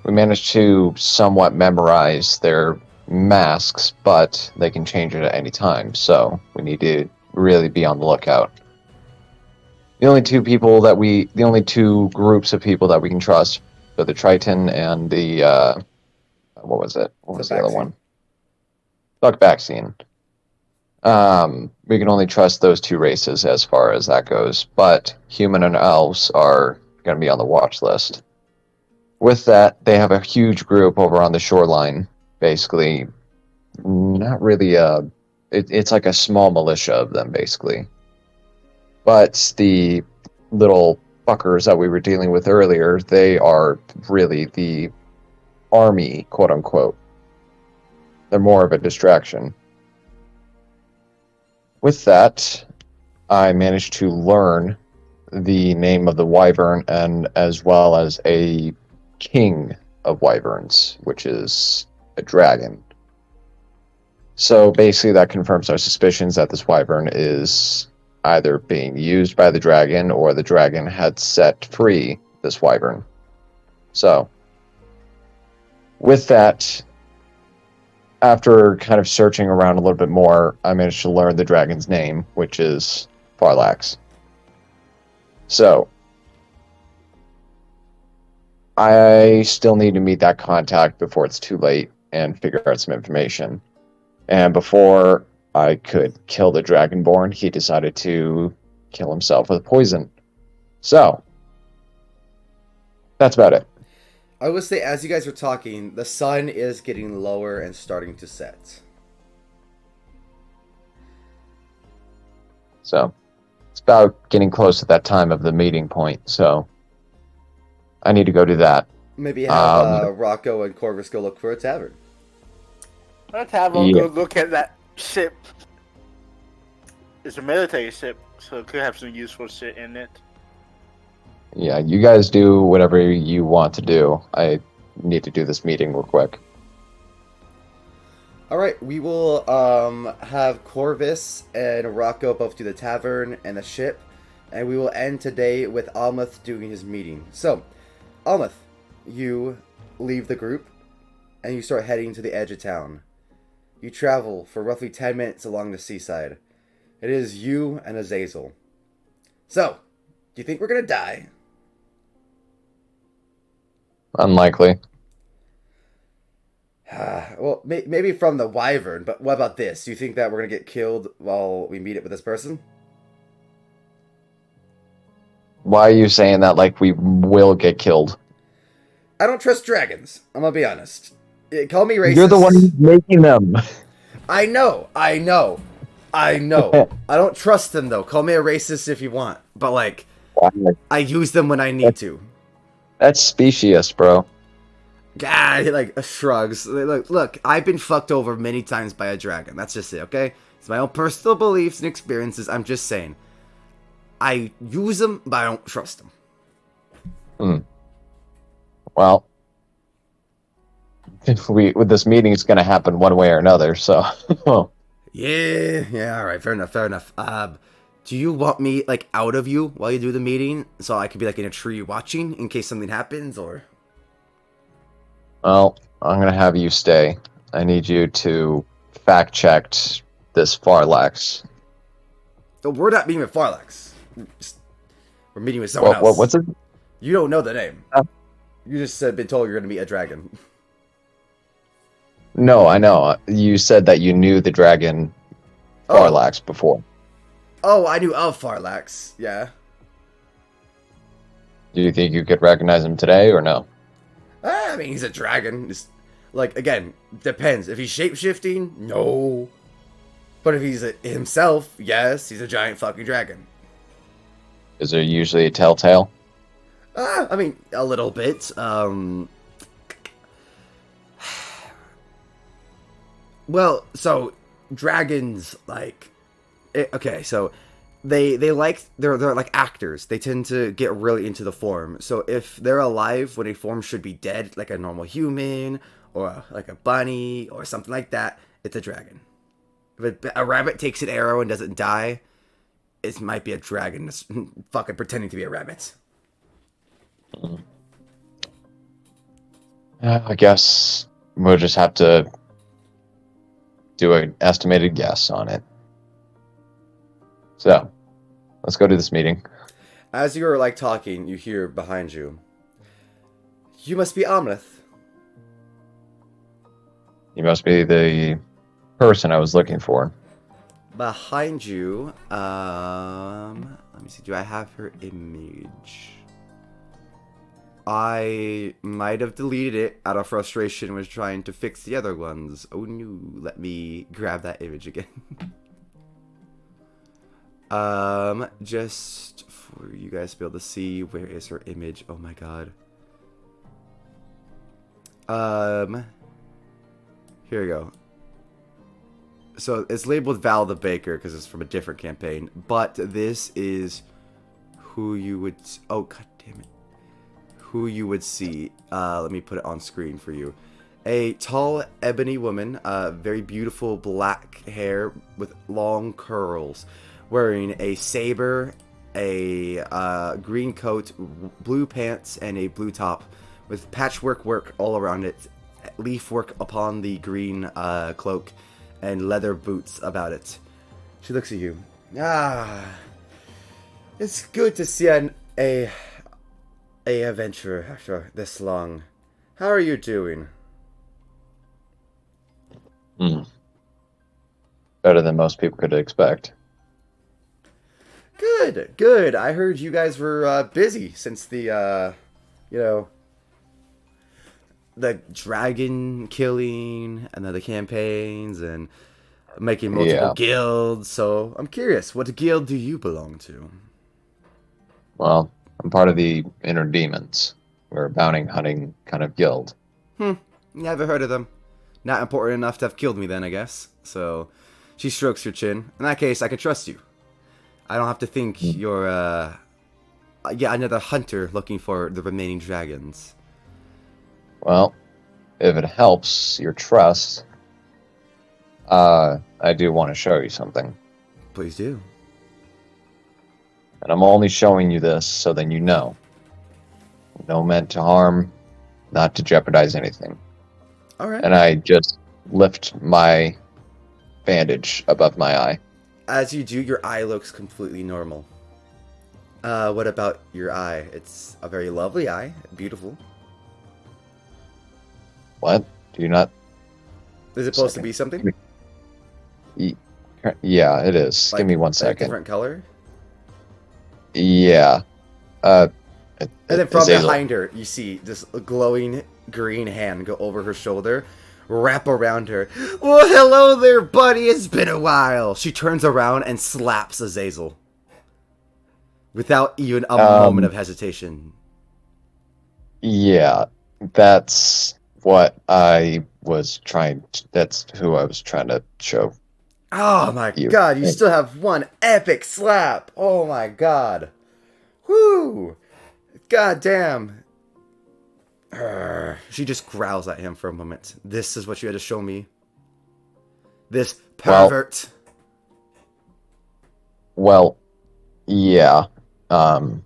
We managed to somewhat memorize their masks, but they can change it at any time, so we need to really be on the lookout. the only two groups of people that we can trust are the Triton and the what was it? What was the other one? Buck vaccine. We can only trust those two races as far as that goes, but human and elves are going to be on the watch list. With that, they have a huge group over on the shoreline, basically. Not really it's like a small militia of them, basically. But the little fuckers that we were dealing with earlier, they are really the army, quote unquote. They're more of a distraction. With that, I managed to learn the name of the wyvern and as well as a king of wyverns, which is a dragon. So basically that confirms our suspicions that this wyvern is either being used by the dragon or the dragon had set free this wyvern. So, with that, after kind of searching around a little bit more, I managed to learn the dragon's name, which is Farlax. So, I still need to meet that contact before it's too late and figure out some information. And before I could kill the Dragonborn, he decided to kill himself with poison. So, that's about it. I would say, as you guys are talking, the sun is getting lower and starting to set. So, it's about getting close to that time of the meeting point, so I need to go do that. Maybe have Rocco and Corvus go look for a tavern. Let's have them go look at that ship. It's a military ship, so it could have some useful shit in it. Yeah, you guys do whatever you want to do. I need to do this meeting real quick. Alright, we will have Corvus and Rocco both do the tavern and the ship, and we will end today with Almuth doing his meeting. So, Almuth, you leave the group, and you start heading to the edge of town. You travel for roughly 10 minutes along the seaside. It is you and Azazel. So, do you think we're gonna die? Unlikely. Well, maybe from the wyvern, but what about this? Do you think that we're gonna get killed while we meet it with this person? Why are you saying that like we will get killed? I don't trust dragons. I'm gonna be honest. Call me racist. You're the one who's making them. I know. I don't trust them, though. Call me a racist if you want. But, like, I use them when I need to. That's specious, bro. God, like, shrugs. Look, I've been fucked over many times by a dragon. That's just it, okay? It's my own personal beliefs and experiences. I'm just saying. I use them, but I don't trust them. Well, with this meeting, it's going to happen one way or another, so... Yeah, alright, fair enough. Do you want me, like, out of you while you do the meeting? So I could be, like, in a tree watching in case something happens, or... Well, I'm going to have you stay. I need you to fact-check this Farlax. So we're not meeting with Farlax. We're meeting with someone else. What's it? You don't know the name. You just been told you're going to meet a dragon. No, I know. You said that you knew the dragon Farlax before. Oh, I knew of Farlax, yeah. Do you think you could recognize him today, or no? I mean, he's a dragon. Just, like, again, depends. If he's shape-shifting, no. But if he's himself, yes, he's a giant fucking dragon. Is there usually a telltale? I mean, a little bit. Well, so dragons like okay, so they're like actors. They tend to get really into the form. So if they're alive when a form should be dead, like a normal human or like a bunny or something like that, it's a dragon. If a rabbit takes an arrow and doesn't die, it might be a dragon that's fucking pretending to be a rabbit. I guess we'll just have to do an estimated guess on it. So, let's go to this meeting. As you're like talking, you hear behind you. You must be Amleth. You must be the person I was looking for. Behind you, let me see, do I have her image? I might have deleted it out of frustration was trying to fix the other ones. Oh no, let me grab that image again. Just for you guys to be able to see, where is her image? Oh my god. Here we go. So it's labeled Val the Baker because it's from a different campaign, but this is who you would. Oh god damn it! Who you would see? Let me put it on screen for you. A tall ebony woman, very beautiful black hair with long curls, wearing a saber, a green coat, blue pants, and a blue top, with patchwork work all around it, leaf work upon the green cloak, and leather boots about it. She looks at you. Ah, it's good to see a adventurer after this long. How are you doing? Better than most people could expect. Good, good. I heard you guys were busy since the, the dragon killing and then the campaigns and making multiple guilds. So I'm curious, what guild do you belong to? Well, I'm part of the Inner Demons. We're a bounty hunting kind of guild. Never heard of them. Not important enough to have killed me then, I guess. So she strokes your chin. In that case, I can trust you. I don't have to think you're, another hunter looking for the remaining dragons. Well, if it helps your trust, I do want to show you something. Please do. And I'm only showing you this so then you know. No meant to harm, not to jeopardize anything. All right. And I just lift my bandage above my eye. As you do, your eye looks completely normal. What about your eye? It's a very lovely eye. Beautiful. What? Do you not... Is it supposed to be something? Yeah, it is. Like, give me 1 a second. different color? Yeah. And then from Azazel. behind her, you see this glowing green hand go over her shoulder, wrap around her. Well, hello there, buddy. It's been a while. She turns around and slaps Azazel. Without even a moment of hesitation. Yeah, that's what I was trying to... That's who I was trying to show. Oh my god, you still have one epic slap. Oh my god. Whoo. God damn. She just growls at him for a moment. This is what you had to show me. This pervert. Well, yeah. I'm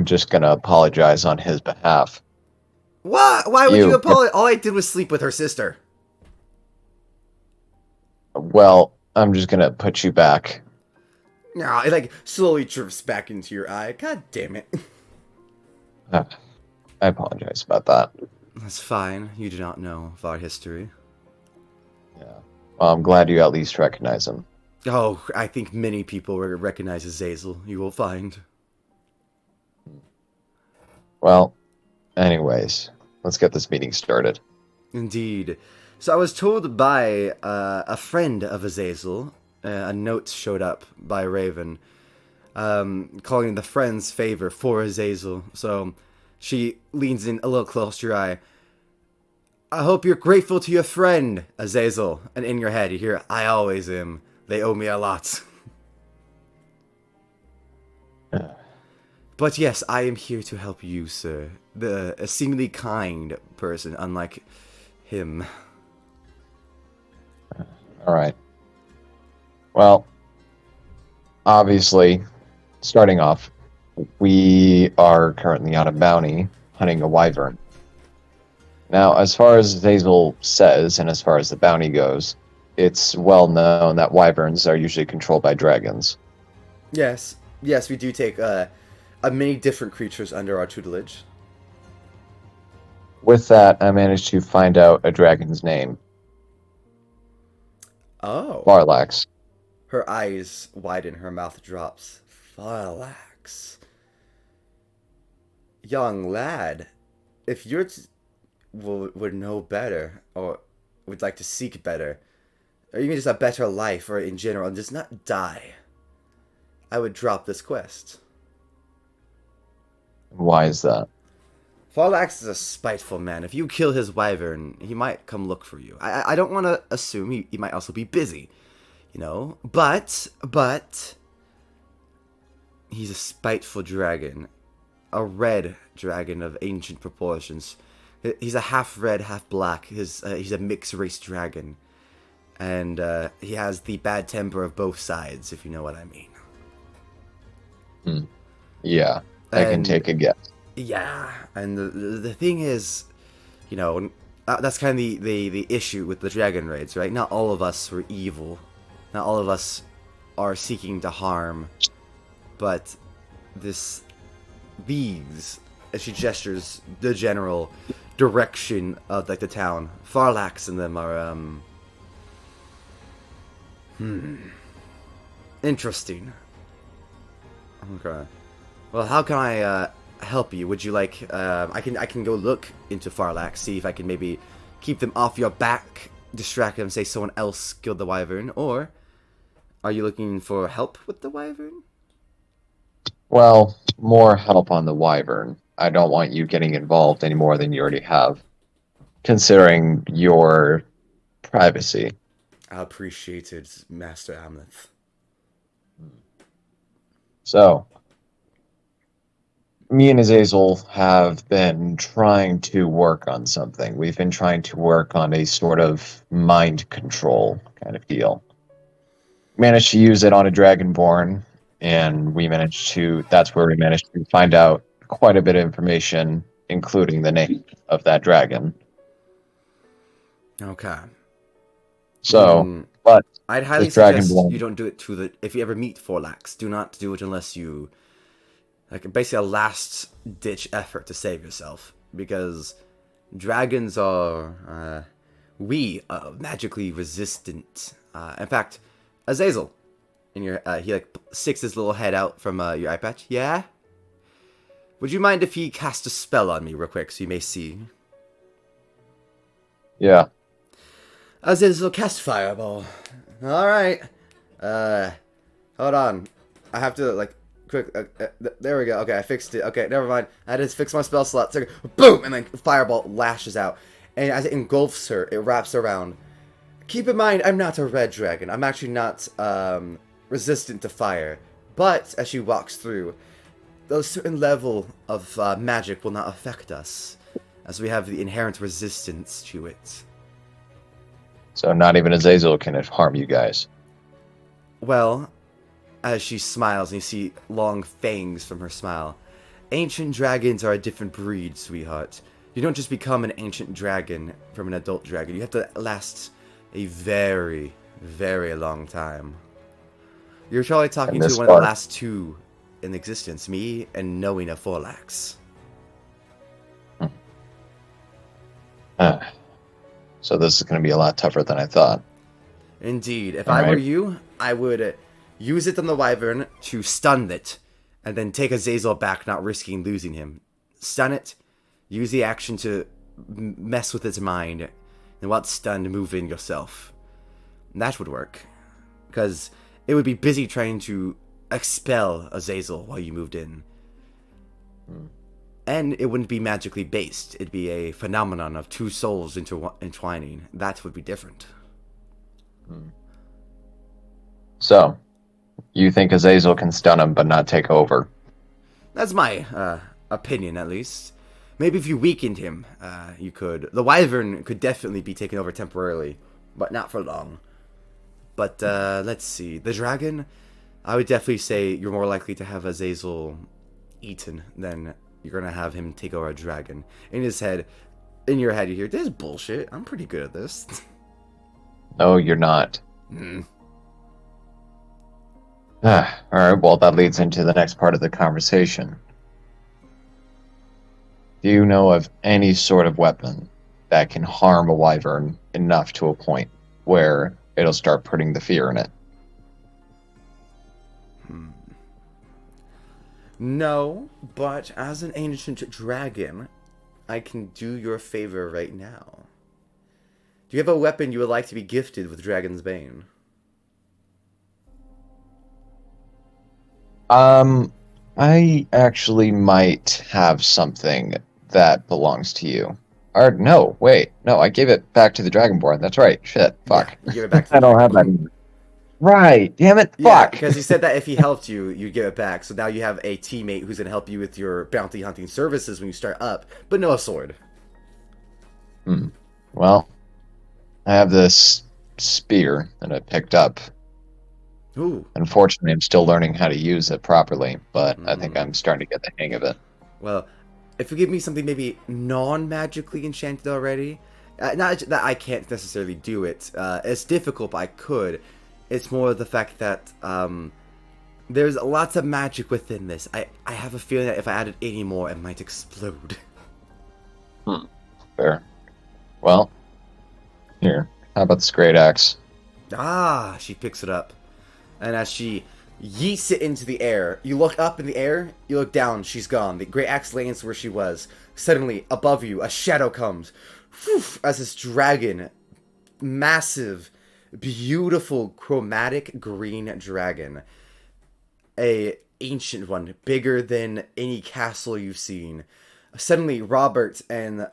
just gonna apologize on his behalf. What? Why would you apologize? All I did was sleep with her sister. Well, I'm just gonna put you back. No, it like slowly drifts back into your eye. God damn it. I apologize about that. That's fine. You do not know of our history. Yeah. Well, I'm glad you at least recognize him. Oh, I think many people recognize Azazel. You will find. Well, anyways, let's get this meeting started. Indeed. So I was told by a friend of Azazel, a note showed up by Raven, calling in the friend's favor for Azazel. So she leans in a little close to your eye. I hope you're grateful to your friend, Azazel. And in your head you hear, I always am. They owe me a lot. But yes, I am here to help you, sir. A seemingly kind person, unlike him. Alright. Well, obviously, starting off, we are currently on a bounty hunting a wyvern. Now, as far as Zazel says, and as far as the bounty goes, it's well known that wyverns are usually controlled by dragons. Yes, we do take a many different creatures under our tutelage. With that, I managed to find out a dragon's name. Oh. Varlax. Her eyes widen, her mouth drops. Farlax. Young lad, if you would know better, or would like to seek better, or even just a better life, or in general, and just not die, I would drop this quest. Why is that? Farlax is a spiteful man. If you kill his wyvern, he might come look for you. I don't want to assume he might also be busy, you know? But, he's a spiteful dragon. A red dragon of ancient proportions. He's a half red, half black. He's a mixed race dragon. And he has the bad temper of both sides, if you know what I mean. Yeah, I can take a guess. Yeah, and the thing is, you know, that's kind of the issue with the dragon raids, right? Not all of us were evil. Not all of us are seeking to harm. But these, as she gestures the general direction of like the town, Farlax and them are interesting. Okay. Well, how can I help you? Would you like I can go look into Farlax, see if I can maybe keep them off your back, distract them, say someone else killed the wyvern, or are you looking for help with the wyvern? Well, more help on the wyvern. I don't want you getting involved any more than you already have, considering your privacy. I appreciate it, Master Amleth. So, me and Azazel have been trying to work on something. We've been trying to work on a sort of mind control kind of deal. Managed to use it on a Dragonborn, and that's where we managed to find out quite a bit of information, including the name of that dragon. Okay. So, but I'd highly this suggest Dragonborn, you don't do it if you ever meet Farlax, do not do it unless you, like, basically a last-ditch effort to save yourself, because dragons are, magically resistant. In fact, Azazel, he like sticks his little head out from your eye patch. Yeah? Would you mind if he cast a spell on me real quick so you may see? yeah. Azazel, cast Fireball. Alright. Hold on. I have to, like, quick, there we go. Okay, I fixed it. Okay, never mind. I just fixed my spell slot. So, boom! And then Fireball lashes out. And as it engulfs her, it wraps around. Keep in mind, I'm not a red dragon. I'm actually not, resistant to fire. But, as she walks through, those certain level of magic will not affect us, as we have the inherent resistance to it. So not even Azazel can harm you guys. Well, as she smiles and you see long fangs from her smile, ancient dragons are a different breed, sweetheart. You don't just become an ancient dragon from an adult dragon. You have to last a very, very long time. You're probably talking to one of the last two in existence, me and knowing a Farlax. So this is going to be a lot tougher than I thought. Indeed. If I were you, I would use it on the wyvern to stun it, and then take Azazel back, not risking losing him. Stun it, use the action to mess with its mind, and while it's stunned, move in yourself. That would work. Because it would be busy trying to expel Azazel while you moved in. And it wouldn't be magically based. It'd be a phenomenon of two souls entwining. That would be different. So, you think Azazel can stun him but not take over? That's my opinion, at least. Maybe if you weakened him, you could. The wyvern could definitely be taken over temporarily, but not for long. But let's see. The dragon, I would definitely say you're more likely to have Azazel eaten than you're going to have him take over a dragon. In your head, you hear, this is bullshit. I'm pretty good at this. No, you're not. Alright, well, that leads into the next part of the conversation. Do you know of any sort of weapon that can harm a wyvern enough to a point where it'll start putting the fear in it? No, but as an ancient dragon, I can do your favor right now. Do you have a weapon you would like to be gifted with Dragon's Bane? I actually might have something that belongs to you. Or no, wait, no, I gave it back to the Dragonborn. That's right. Shit, fuck. Yeah, you give it back to I the don't have that Dragonborn. anymore. Right, damn it, Yeah, fuck. because you said that if he helped you, you'd give it back. So now you have a teammate who's going to help you with your bounty hunting services when you start up, but no sword. Well, I have this spear that I picked up. Ooh. Unfortunately, I'm still learning how to use it properly, but I think I'm starting to get the hang of it. Well, if you give me something maybe non-magically enchanted already, not that I can't necessarily do it. It's difficult, but I could. It's more the fact that there's lots of magic within this. I have a feeling that if I added any more, it might explode. Fair. Well, here. How about this great axe? Ah, she picks it up. And as she yeets it into the air, you look up in the air, you look down, she's gone. The great axe lands where she was. Suddenly, above you, a shadow comes. Whew, as this dragon, massive, beautiful, chromatic green dragon. A ancient one, bigger than any castle you've seen. Suddenly, Robert and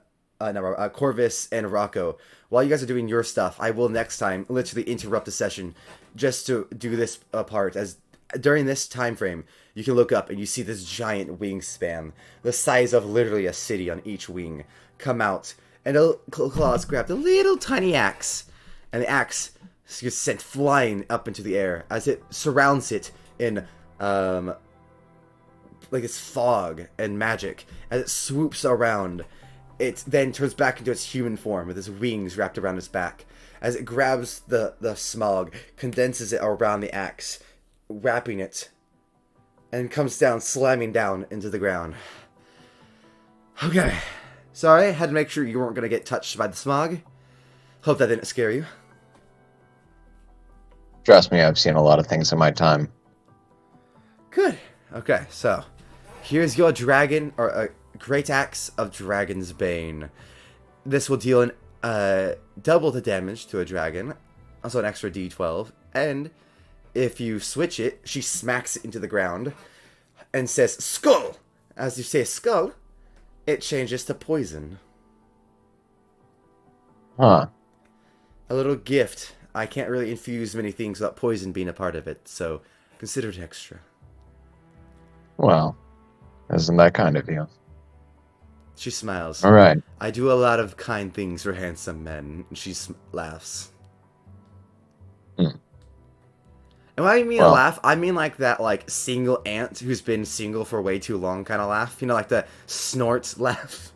Corvus and Rocco, while you guys are doing your stuff, I will next time literally interrupt the session just to do this part. As during this time frame, you can look up and you see this giant wingspan, the size of literally a city on each wing, come out, and Claus grabbed a little tiny axe, and the axe gets sent flying up into the air as it surrounds it in like this fog and magic. As it swoops around, it then turns back into its human form with its wings wrapped around its back. As it grabs the smog, condenses it around the axe, wrapping it, and comes down, slamming down into the ground. Okay. Sorry, had to make sure you weren't going to get touched by the smog. Hope that didn't scare you. Trust me, I've seen a lot of things in my time. Good. Okay, so here's your dragon, or a great axe of Dragon's Bane. This will deal double the damage to a dragon, also an extra d12, and if you switch it, she smacks it into the ground and says, "Skull!" As you say skull, it changes to poison. Huh. A little gift. I can't really infuse many things without poison being a part of it, so consider it extra. Well, isn't that kind of you? She smiles. All right. I do a lot of kind things for handsome men. And she laughs. And when I mean laugh, I mean like that like single aunt who's been single for way too long kind of laugh. You know, like the snort laugh.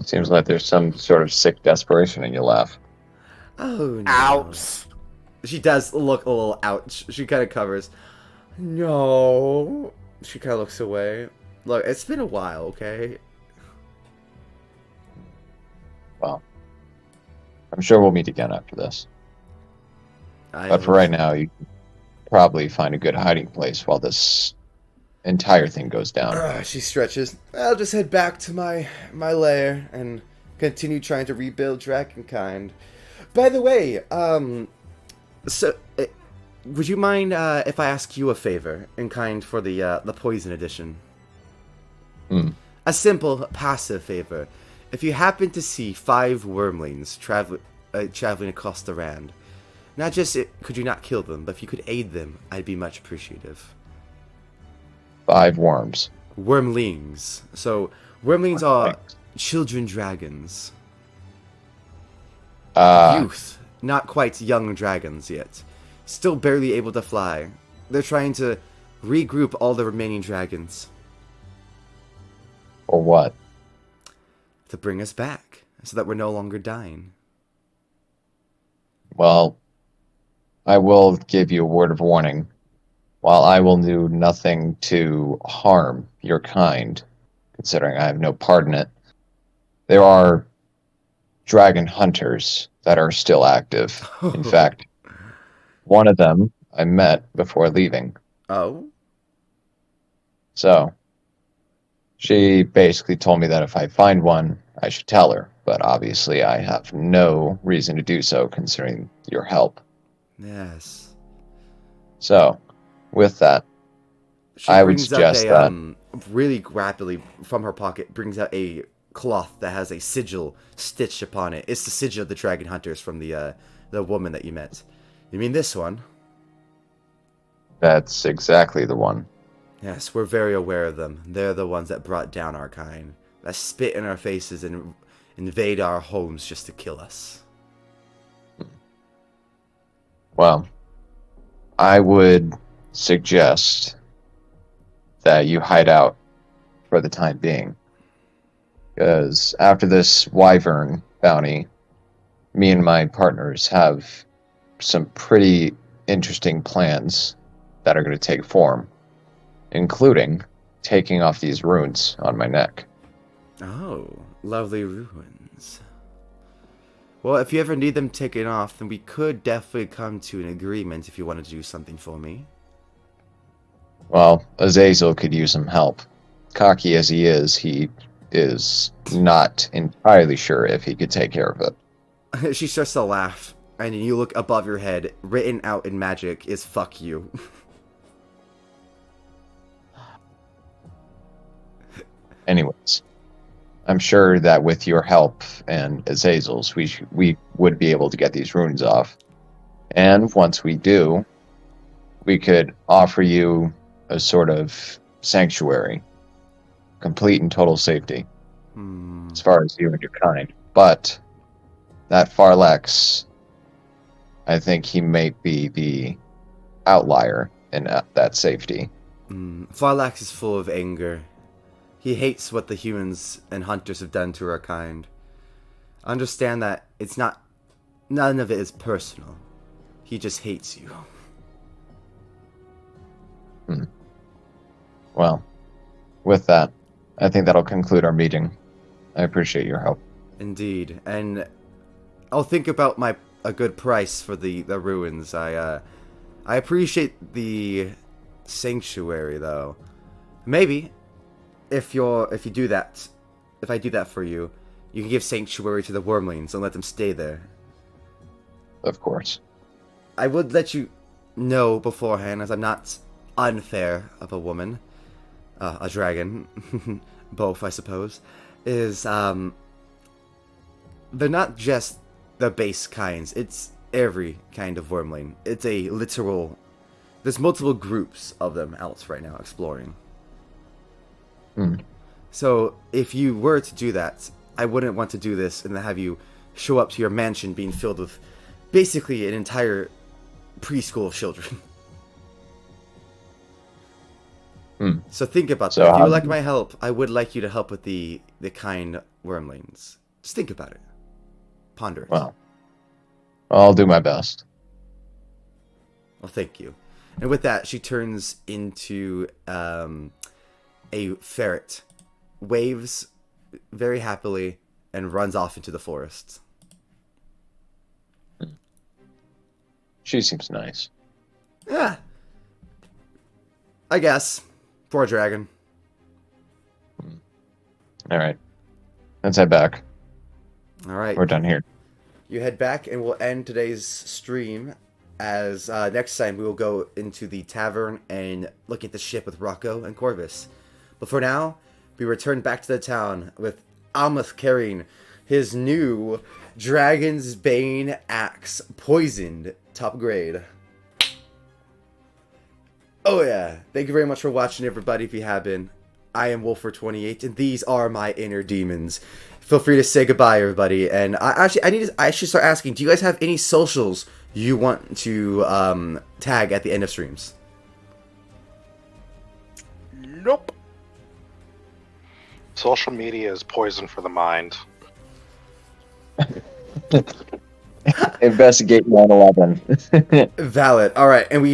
Seems like there's some sort of sick desperation in your laugh. Oh no. Ouch. She does look a little ouch. She kind of covers. No. She kind of looks away. Look, it's been a while, okay? Well, I'm sure we'll meet again after this. But for right now, you can probably find a good hiding place while this entire thing goes down. She stretches. I'll just head back to my lair and continue trying to rebuild Dragonkind. By the way, would you mind if I ask you a favor in kind for the poison edition? A simple passive favor. If you happen to see 5 wormlings traveling across the Rand, not just could you not kill them, but if you could aid them, I'd be much appreciative. 5 worms. Wormlings. So wormlings are children dragons. Youth, not quite young dragons yet. Still barely able to fly. They're trying to regroup all the remaining dragons. Or what? To bring us back, so that we're no longer dying. Well, I will give you a word of warning. while I will do nothing to harm your kind, considering I have no part in it, there are dragon hunters that are still active. In fact, one of them I met before leaving. Oh? So, she basically told me that if I find one, I should tell her. But obviously, I have no reason to do so, considering your help. Yes. So, with that, She I would brings up suggest a, that. really rapidly from her pocket, brings out a cloth that has a sigil stitched upon it. It's the sigil of the dragon hunters from the woman that you met. You mean this one? That's exactly the one. Yes, we're very aware of them. They're the ones that brought down our kind, that spit in our faces and invade our homes just to kill us. Well, I would suggest that you hide out for the time being. Because after this wyvern bounty, me and my partners have some pretty interesting plans that are going to take form, including taking off these runes on my neck. Oh, lovely ruins. Well, if you ever need them taken off, then we could definitely come to an agreement if you want to do something for me. Well, Azazel could use some help. Cocky as he is not entirely sure if he could take care of it. She starts to laugh, and you look above your head. Written out in magic is "fuck you." Anyways, I'm sure that with your help and Azazel's, we would be able to get these runes off. And once we do, we could offer you a sort of sanctuary, complete and total safety, as far as you and your kind. But that Farlex, I think he may be the outlier in that safety. Farlax is full of anger. He hates what the humans and hunters have done to our kind. Understand that it's not... None of it is personal. He just hates you. Well, with that, I think that'll conclude our meeting. I appreciate your help. Indeed. And I'll think about a good price for the ruins. I appreciate the sanctuary, though. Maybe... If I do that for you, you can give sanctuary to the wormlings and let them stay there. Of course. I would let you know beforehand, as I'm not unfair of a woman, a dragon, both I suppose, is they're not just the base kinds. It's every kind of wormling. It's a literal. There's multiple groups of them out right now exploring. So, if you were to do that, I wouldn't want to do this and then have you show up to your mansion being filled with basically an entire preschool of children. So think about that. If you would like my help, I would like you to help with the kind wormlings. Just think about it. Ponder it. Well, I'll do my best. Well, thank you. And with that, she turns into a ferret, waves very happily, and runs off into the forest. She seems nice. Yeah. I guess. Poor dragon. Alright. Let's head back. Alright. We're done here. You head back, and we'll end today's stream as next time we will go into the tavern and look at the ship with Rocco and Corvus. But for now, we return back to the town with Almuth carrying his new Dragon's Bane axe, poisoned, top grade. Oh yeah, thank you very much for watching, everybody, if you have been. I am Wolfer28, and these are my inner demons. Feel free to say goodbye, everybody. And I should start asking, do you guys have any socials you want to tag at the end of streams? Nope. Social media is poison for the mind. Investigate 9/11. Valid. All right, and we